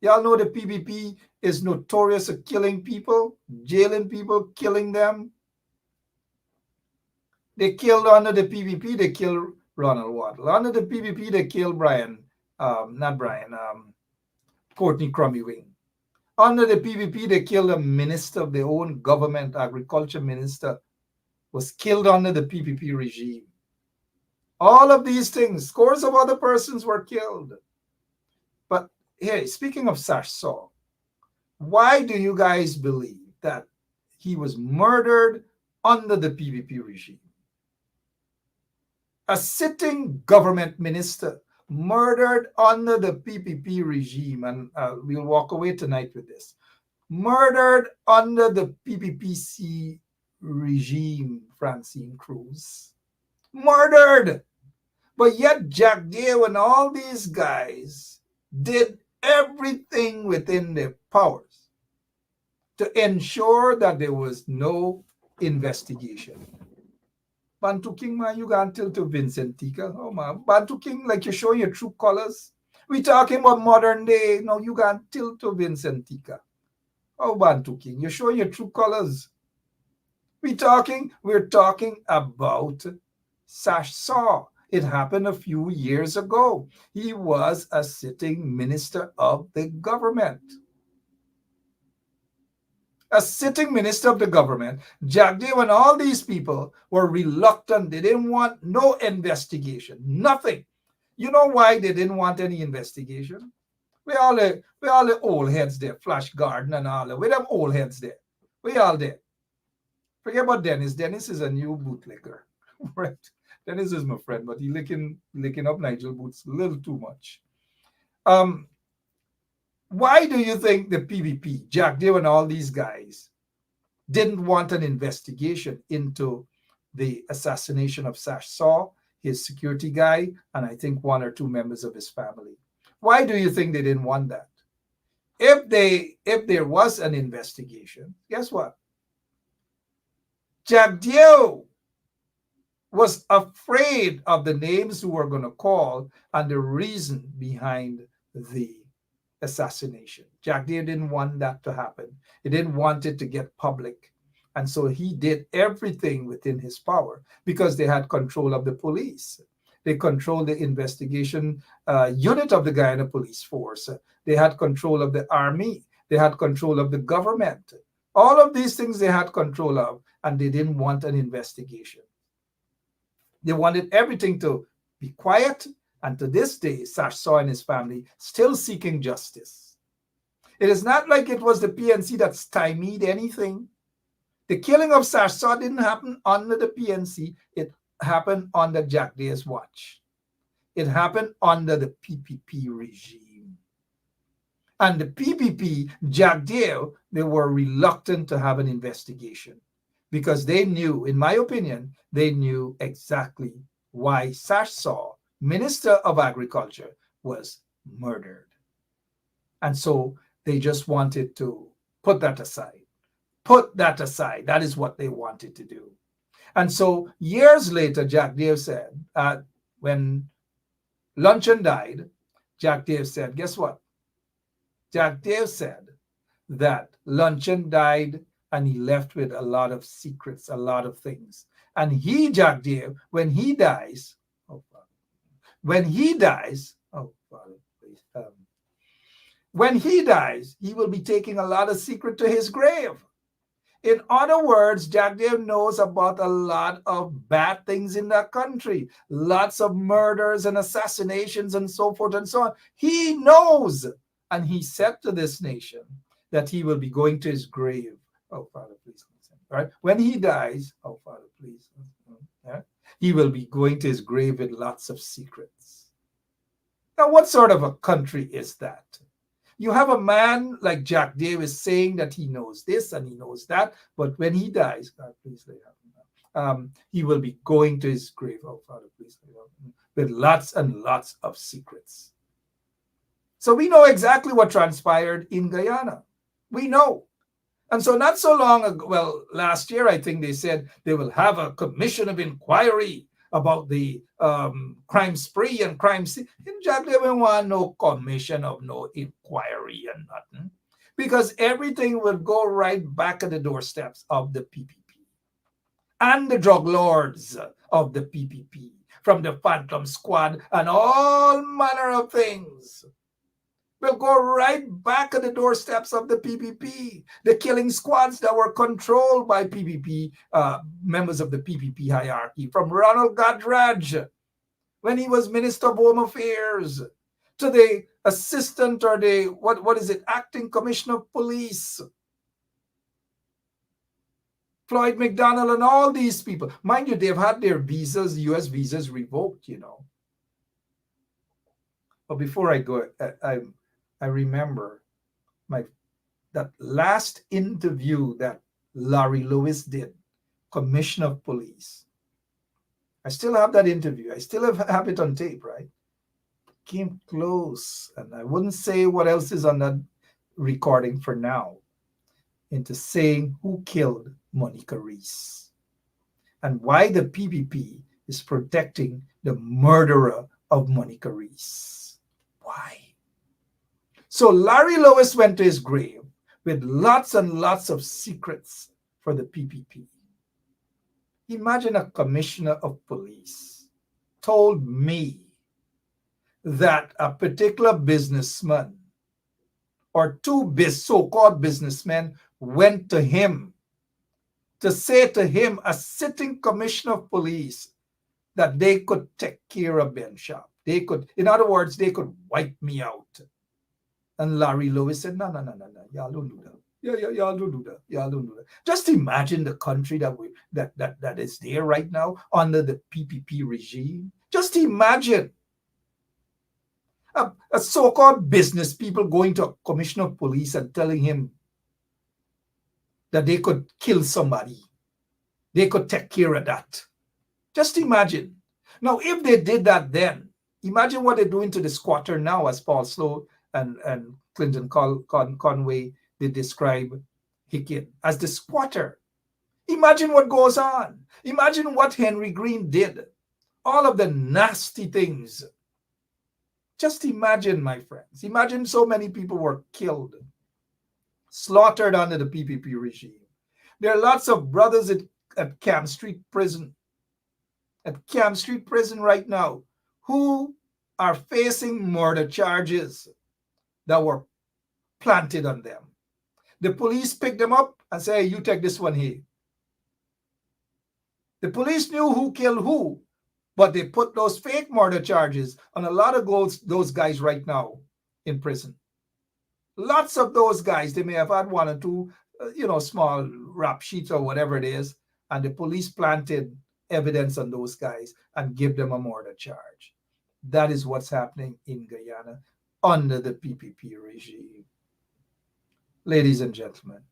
Y'all know the PPP is notorious for killing people, jailing people, killing them. They killed under the PPP, they killed Ronald Waddle. Under the PPP, they killed Courtney Crummy-Wing. Under the PPP, they killed a minister of their own government, agriculture minister, was killed under the PPP regime. All of these things, scores of other persons were killed. But hey, speaking of Sash Saw, why do you guys believe that he was murdered under the PPP regime? A sitting government minister murdered under the PPP regime, and we'll walk away tonight with this. Murdered under the PPPC regime, Francine Cruz. Murdered! But yet Jack Dale and all these guys did everything within their powers to ensure that there was no investigation. Bantu King, man, you can't tilt to Vincent Tika. Oh, man. Bantu King, like you're showing your true colors. We talking about modern day. No, you can't tilt to Vincent Tika. Oh, Bantu King, you're showing your true colors. We're talking about Sash Saw. It happened a few years ago. He was a sitting minister of the government. A sitting minister of the government. Jack Dale and all these people were reluctant. They didn't want no investigation. Nothing. You know why they didn't want any investigation? We all the old heads there, Flash Garden and all that. We them old heads there. We all there. Forget about Dennis. Dennis is a new bootlegger. Right? Dennis is my friend, but he licking up Nigel Boots a little too much. Why do you think the PPP, Jack Dew and all these guys, didn't want an investigation into the assassination of Sash Saw, his security guy, and I think one or two members of his family? Why do you think they didn't want that? If there was an investigation, guess what? Jack Dew was afraid of the names who were going to call and the reason behind the assassination. Jack Dew didn't want that to happen. He didn't want it to get public. And so he did everything within his power because they had control of the police. They controlled the investigation unit of the Guyana Police Force. They had control of the army. They had control of the government. All of these things they had control of, and they didn't want an investigation. They wanted everything to be quiet, and to this day, Sash Saw and his family still seeking justice. It is not like it was the PNC that stymied anything. The killing of Sash Saw didn't happen under the PNC. It happened under Jack Dew's watch. It happened under the PPP regime. And the PPP, Jack Dew, they were reluctant to have an investigation because they knew, in my opinion, they knew exactly why Sash Saw, Minister of Agriculture, was murdered. And so they just wanted to put that aside. Put that aside. That is what they wanted to do. And so years later, Jack Dew said, when Luncheon died, Jack Dew said, guess what? Jack Dew said that Luncheon died and he left with a lot of secrets, a lot of things. And he, Jack Dew, when he dies, when he dies, he will be taking a lot of secret to his grave. In other words, Jack Dew knows about a lot of bad things in that country, lots of murders and assassinations and so forth and so on. He knows, and he said to this nation that he will be going to his grave. Oh, Father, please listen. All right? When he dies, oh, Father, please. Yeah? He will be going to his grave with lots of secrets. Now, what sort of a country is that? You have a man like Jack Dew is saying that he knows this and he knows that, but when he dies, God, please lay him, he will be going to his grave, oh Father, please lay him, with lots and lots of secrets. So we know exactly what transpired in Guyana. We know. And so not so long ago, well, last year, I think they said they will have a commission of inquiry about the crime spree and crime scene. In Jack Dew, we want no commission of no inquiry and nothing, because everything will go right back at the doorsteps of the PPP and the drug lords of the PPP, from the Phantom Squad and all manner of things. Will go right back at the doorsteps of the PPP, the killing squads that were controlled by PPP, members of the PPP hierarchy, from Ronald Godraj, when he was Minister of Home Affairs, to the assistant or the, what is it, acting commissioner of police, Floyd McDonald and all these people. Mind you, they've had their visas, US visas revoked, you know. But before I go, I remember that last interview that Larry Lewis did, Commissioner of Police. I still have that interview. I still have it on tape, right? Came close, and I wouldn't say what else is on that recording for now, into saying who killed Monica Reese and why the PPP is protecting the murderer of Monica Reese. Why? So Larry Lewis went to his grave with lots and lots of secrets for the PPP. Imagine a commissioner of police told me that a particular businessman or two so-called businessmen went to him to say to him, a sitting commissioner of police, that they could take care of Ben Sharp. They could, in other words, they could wipe me out. And Larry Lewis said, no, y'all don't do that. Y'all don't do that. Y'all don't do that. Just imagine the country that is there right now under the PPP regime. Just imagine a so-called business people going to a commissioner of police and telling him that they could kill somebody. They could take care of that. Just imagine. Now, if they did that then, imagine what they're doing to the squatter now, as Paul Slow and Clinton Conway, they describe Hicken as the squatter. Imagine what goes on. Imagine what Henry Green did. All of the nasty things. Just imagine, my friends. Imagine so many people were killed, slaughtered under the PPP regime. There are lots of brothers at Camp Street Prison, right now, who are facing murder charges that were planted on them. The police picked them up and say, hey, you take this one here. The police knew who killed who, but they put those fake murder charges on a lot of those guys right now in prison. Lots of those guys, they may have had one or two, small rap sheets or whatever it is, and the police planted evidence on those guys and give them a murder charge. That is what's happening in Guyana under the PPP regime. Ladies and gentlemen,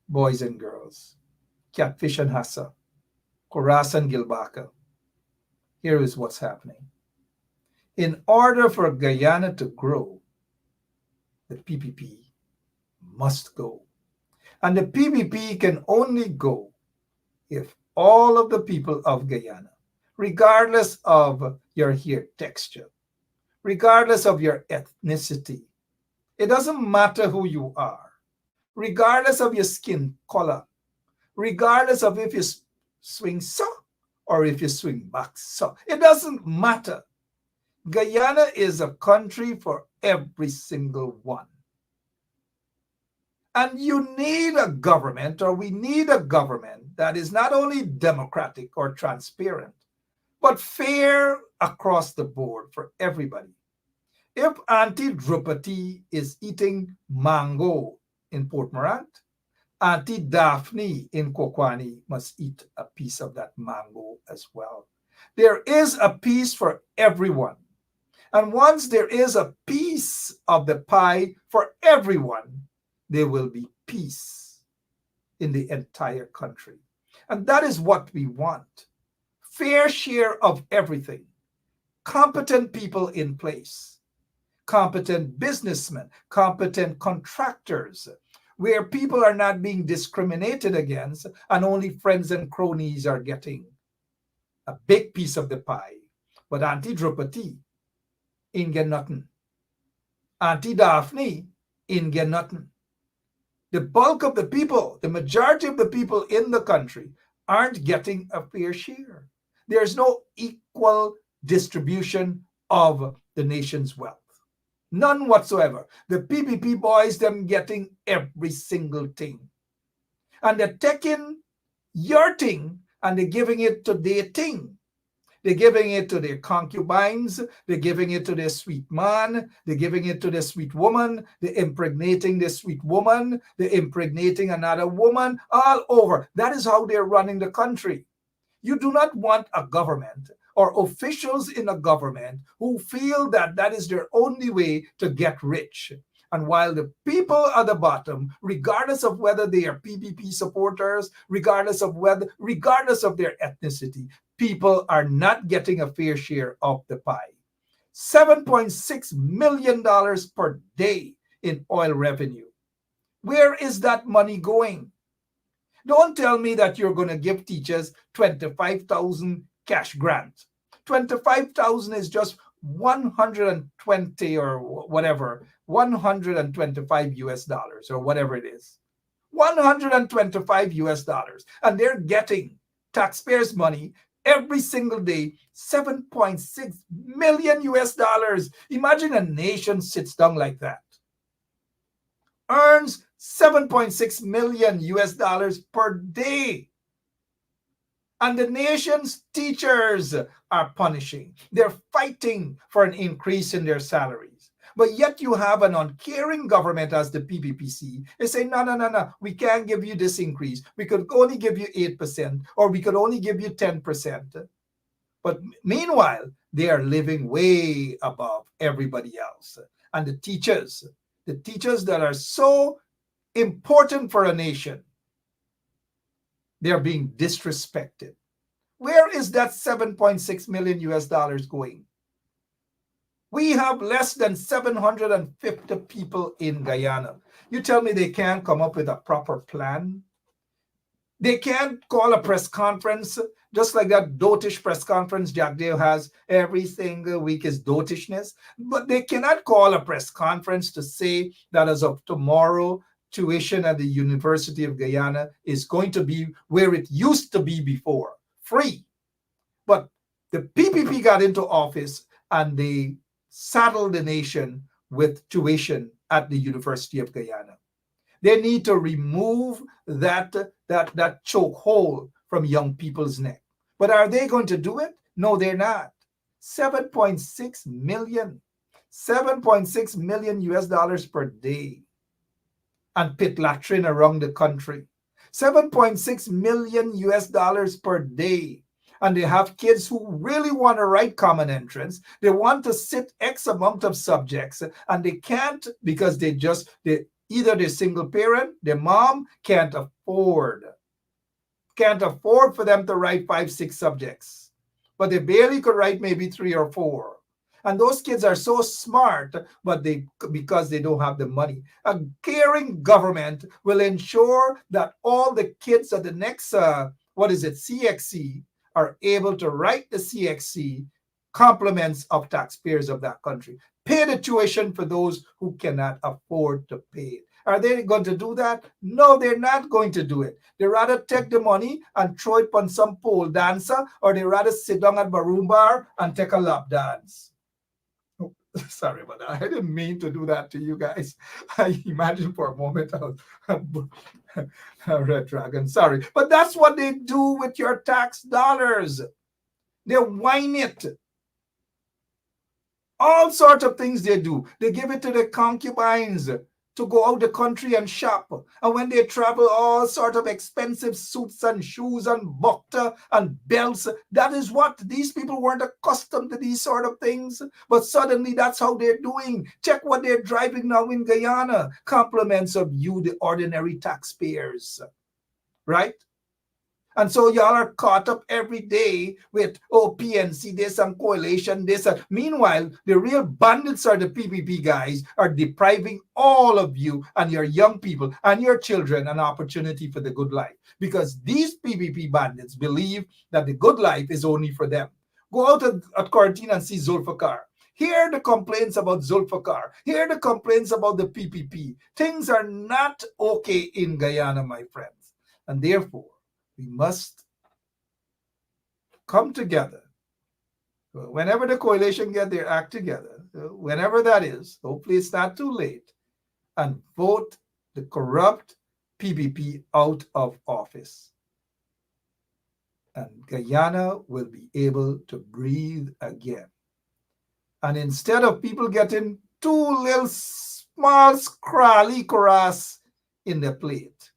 boys and girls, Catfish and Hassa, Koras and Gilbaka, here is what's happening. In order for Guyana to grow, the PPP must go. And the PPP can only go if all of the people of Guyana, regardless of your hair texture, regardless of your ethnicity, it doesn't matter who you are, regardless of your skin color, regardless of if you swing so or if you swing back so, it doesn't matter. Guyana is a country for every single one. And you need a government, or we need a government that is not only democratic or transparent, but fair across the board for everybody. If Auntie Drupati is eating mango in Port Morant, Auntie Daphne in Kokwani must eat a piece of that mango as well. There is a piece for everyone. And once there is a piece of the pie for everyone, there will be peace in the entire country. And that is what we want. Fair share of everything. Competent people in place. Competent businessmen, competent contractors, where people are not being discriminated against and only friends and cronies are getting a big piece of the pie. But Auntie Drupati ain't get nothing. Auntie Daphne ain't get nothing. The bulk of the people, the majority of the people in the country aren't getting a fair share. There's no equal distribution of the nation's wealth. None whatsoever. The PPP boys, them getting every single thing. And they're taking your thing and they're giving it to their thing. They're giving it to their concubines. They're giving it to their sweet man. They're giving it to their sweet woman. They're impregnating their sweet woman. They're impregnating another woman all over. That is how they're running the country. You do not want a government or officials in a government who feel that that is their only way to get rich. And while the people at the bottom, regardless of whether they are PPP supporters, regardless of their ethnicity, people are not getting a fair share of the pie. $7.6 million per day in oil revenue. Where is that money going? Don't tell me that you're going to give teachers $25,000 cash grant. $25,000 is just 120 or whatever, 125 US dollars or whatever it is. 125 US dollars. And they're getting taxpayers' money every single day, 7.6 million US dollars. Imagine a nation sits down like that, earns 7.6 million US dollars per day. And the nation's teachers are punishing. They're fighting for an increase in their salaries. But yet you have an uncaring government as the PPPC. They say, no, we can't give you this increase. We could only give you 8%, or we could only give you 10%. But meanwhile, they are living way above everybody else. And the teachers that are so important for a nation, they are being disrespected. Where is that $7.6 million US going? We have less than 750 people in Guyana. You tell me they can't come up with a proper plan? They can't call a press conference, just like that dotish press conference Jack Dale has every single week is dotishness. But they cannot call a press conference to say that as of tomorrow, tuition at the University of Guyana is going to be where it used to be before, free. But the PPP got into office and they saddled the nation with tuition at the University of Guyana. They need to remove that chokehold from young people's neck. But are they going to do it? No, they're not. 7.6 million US dollars per day. And pit latrine around the country. 7.6 million US dollars per day. And they have kids who really want to write common entrance. They want to sit X amount of subjects, and they can't because either they're single parent, their mom can't afford for them to write 5-6 subjects. But they barely could write maybe 3 or 4. And those kids are so smart, but because they don't have the money. A caring government will ensure that all the kids at the next, CXC, are able to write the CXC, compliments of taxpayers of that country. Pay the tuition for those who cannot afford to pay it. Are they going to do that? No, they're not going to do it. They rather take the money and throw it on some pole dancer, or they rather sit down at Baroom Bar and take a lap dance. Oh, sorry about that. I didn't mean to do that to you guys. I imagined for a moment a red dragon. Sorry. But that's what they do with your tax dollars. They whine it. All sorts of things they do. They give it to the concubines to go out the country and shop. And when they travel, all sorts of expensive suits and shoes and buckler and belts. That is what these people weren't accustomed to, these sort of things. But suddenly that's how they're doing. Check what they're driving now in Guyana. Compliments of you, the ordinary taxpayers. Right? And so y'all are caught up every day with, PNC, this and coalition, this. Meanwhile, the real bandits are the PPP guys, are depriving all of you and your young people and your children an opportunity for the good life. Because these PPP bandits believe that the good life is only for them. Go out at quarantine and see Zulfikar. Hear the complaints about Zulfikar. Hear the complaints about the PPP. Things are not okay in Guyana, my friends. And therefore, we must come together. Whenever the coalition get their act together, whenever that is, hopefully it's not too late, and vote the corrupt PPP out of office. And Guyana will be able to breathe again. And instead of people getting 2 little small scrally koras in their plate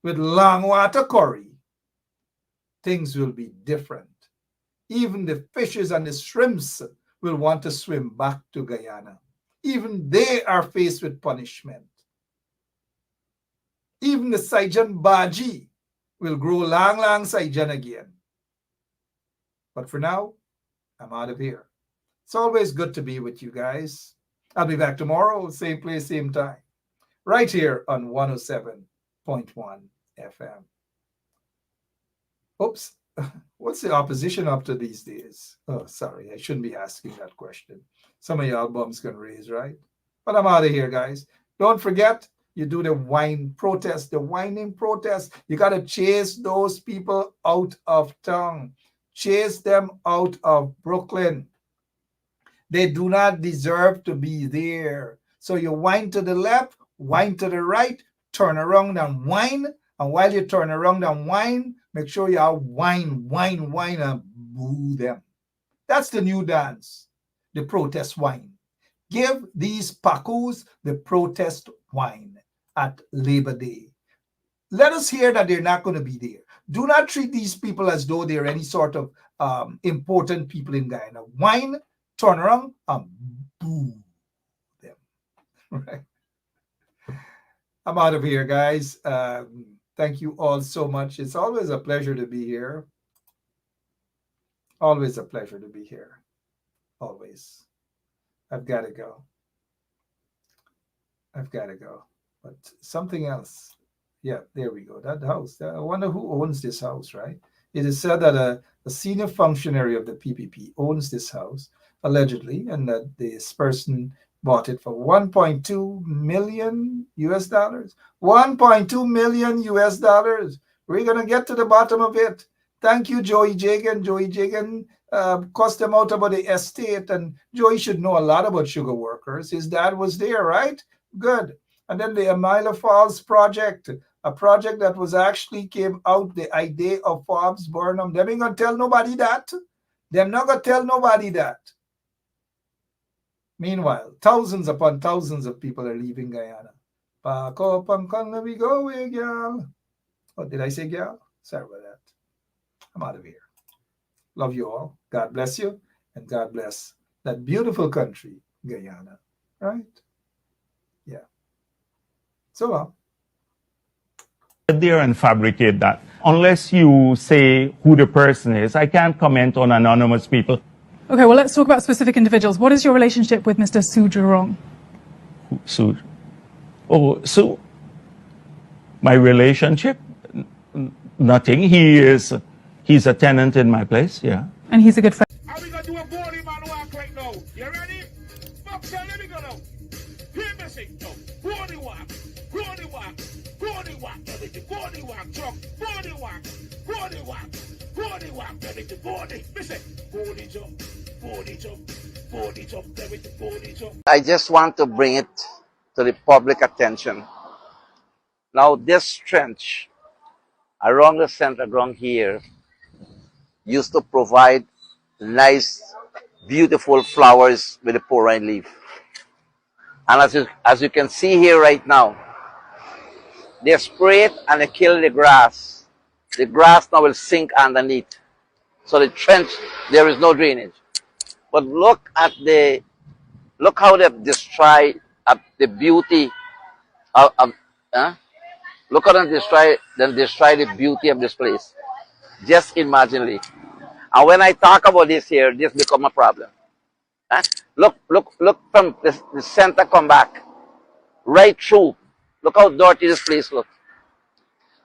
with long water curry, things will be different. Even the fishes and the shrimps will want to swim back to Guyana. Even they are faced with punishment. Even the Saijan Baji will grow lang Saijan again. But for now, I'm out of here. It's always good to be with you guys. I'll be back tomorrow, same place, same time, right here on 107.1 FM. Oops, what's the opposition up to these days? Oh, sorry, I shouldn't be asking that question. Some of y'all bums can raise, right? But I'm out of here, guys. Don't forget, you do the whining protest. You got to chase those people out of town. Chase them out of Brooklyn. They do not deserve to be there. So you whine to the left, whine to the right, turn around and whine. And while you turn around and whine, make sure you whine and boo them. That's the new dance, the protest whine. Give these Pacus the protest wine at Labor Day. Let us hear that they're not going to be there. Do not treat these people as though they're any sort of important people in Guyana. Wine, turn around, and boo them. Right? I'm out of here, guys. Thank you all so much. It's always a pleasure to be here. Always a pleasure to be here. Always. I've got to go. But something else. Yeah, there we go. That house. I wonder who owns this house, right? It is said that a senior functionary of the PPP owns this house, allegedly, and that this person bought it for $1.2 million US dollars. $1.2 million US dollars. We're going to get to the bottom of it. Thank you, Joey Jagan. Joey Jagan cussed them out about the estate, and Joey should know a lot about sugar workers. His dad was there, right? Good. And then the Amila Falls project, a project that was actually came out the idea of Forbes Burnham. They ain't gonna tell nobody that. They're not gonna tell nobody that. Meanwhile, thousands upon thousands of people are leaving Guyana. Pack up and come, we go away, girl. Oh, did I say girl? Sorry about that. I'm out of here. Love you all. God bless you, and God bless that beautiful country, Guyana. Right? Yeah. So long. There and fabricate that. Unless you say who the person is, I can't comment on anonymous people. Okay, well, let's talk about specific individuals. What is your relationship with Mr. Su Jurong? Su? Oh, Su? My relationship? Nothing. He's a tenant in my place, yeah. And he's a good friend. How we gonna do a body man walk right now? You ready? Fox, let me go now. Hear me sing now. Body walk, body walk, body walk, everything. Body walk, truck, body walk, body walk, body walk, everything. Body, listen. Body jump, body jump, body jump, everything. Body jump. I just want to bring it to the public attention. Now, this trench around the center ground here used to provide nice, beautiful flowers with a porine leaf. And as you can see here right now, they spray it and they kill the grass. The grass now will sink underneath. So the trench, there is no drainage. But look how they've destroyed the beauty of look how they destroy the beauty of this place. Just imagine it. And when I talk about this here, this become a problem. Look from the center, come back. Right through. Look how dirty this place looks.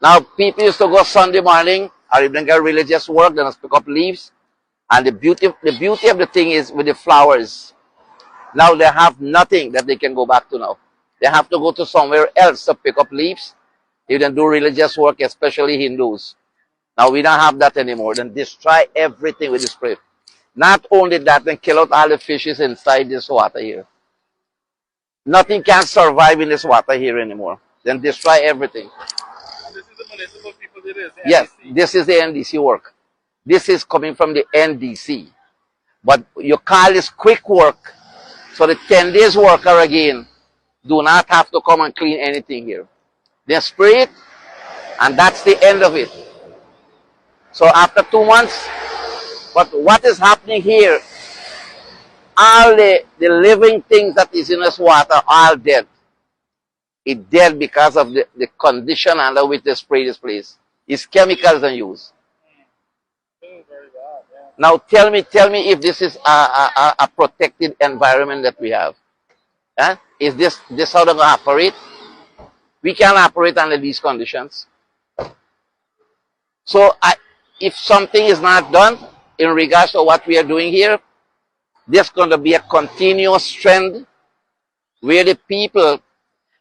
Now, people used to go Sunday morning, or even get religious work, then pick up leaves. And the beauty of the thing is with the flowers. Now they have nothing that they can go back to now. They have to go to somewhere else to pick up leaves. They can do religious work, especially Hindus. Now we don't have that anymore. Then destroy everything with the spray. Not only that, then kill out all the fishes inside this water here. Nothing can survive in this water here anymore. Then destroy everything. And this is the municipal people did this. Yes, this is the NDC work. This is coming from the NDC. But you call this quick work, so the 10 days worker again do not have to come and clean anything here. They spray it, and that's the end of it. So after 2 months, but what is happening here, all the living things that is in this water are all dead. It's dead because of the condition under which they spray this place. It's chemicals and use. Now tell me if this is a protected environment that we have. Is this how they're going to operate? We can't operate under these conditions. So if something is not done in regards to what we are doing here, there's going to be a continuous trend where the people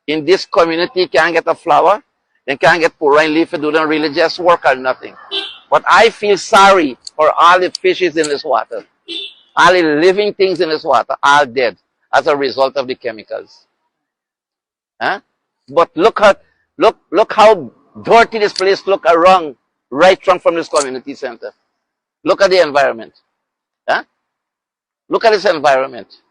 in this community can't get a flower, they can't get porine leaf to do the religious work or nothing. But I feel sorry for all the fishes in this water. All the living things in this water are dead as a result of the chemicals. But look how dirty this place look around, right from this community center. Look at the environment. Look at this environment.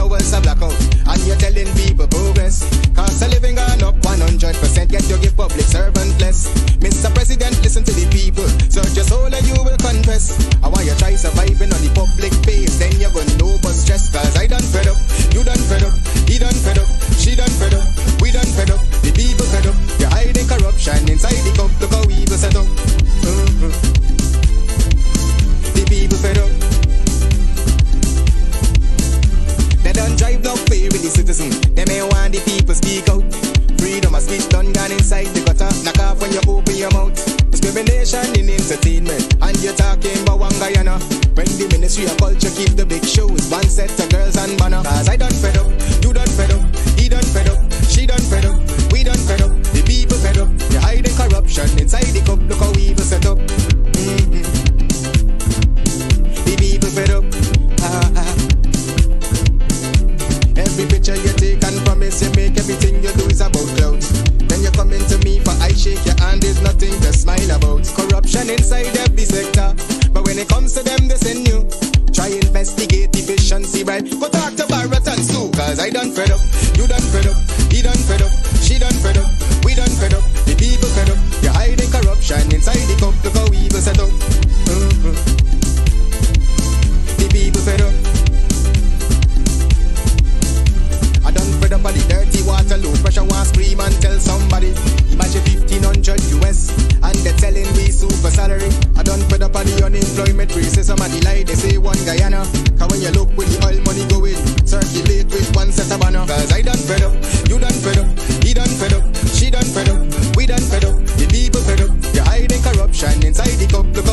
your world's a blackout. And you're telling people progress. Cost of living gone up 100%, yet you give public servant less. Mr. President, listen to the people. Search your soul and you will confess. I want you try surviving on the public face, then you're gonna know but stress. Cause I done fed up, you done fed up, he done fed up, she done fed up, we done fed up, the people fed up. You're hiding corruption inside the cup, look how evil set up. The people fed up. They don't drive no fair with the citizen. They may want the people speak out. Freedom of speech done gone inside the gutter. Knock off when you open your mouth. Discrimination in entertainment, and you're talking about one Guyana. When the Ministry of Culture keep the big shows, one set of girls and banner. Cause I done fed up, you done fed up, he done fed up, she done fed up, we done fed up, the people fed up. You're hiding corruption inside the cup, look how evil set up. The people fed up. Every picture you take and promise you make, everything you do is about clouds. Then you come into me for I shake your hand, there's nothing to smile about. Corruption inside every sector, but when it comes to them they send you. Try investigate efficiency, right? Go talk to Barrett and Sue. Cause I done fed up, you done fed up, he done fed up, she done fed up, we done fed up, the people fed up. You're hiding corruption inside the cup, look how evil set up. The people fed up. I done fed up of the dirty water, low pressure, want scream and tell somebody. Imagine 1500 US, and they're telling me super salary. I done fed up of the unemployment racism and the lie they say one Guyana. Cause when you look with the oil money going, circulate with one set of banner. Cause I done fed up, you done fed up, he done fed up, she done fed up, we done fed up, the people fed up. You're hiding corruption inside the cup, look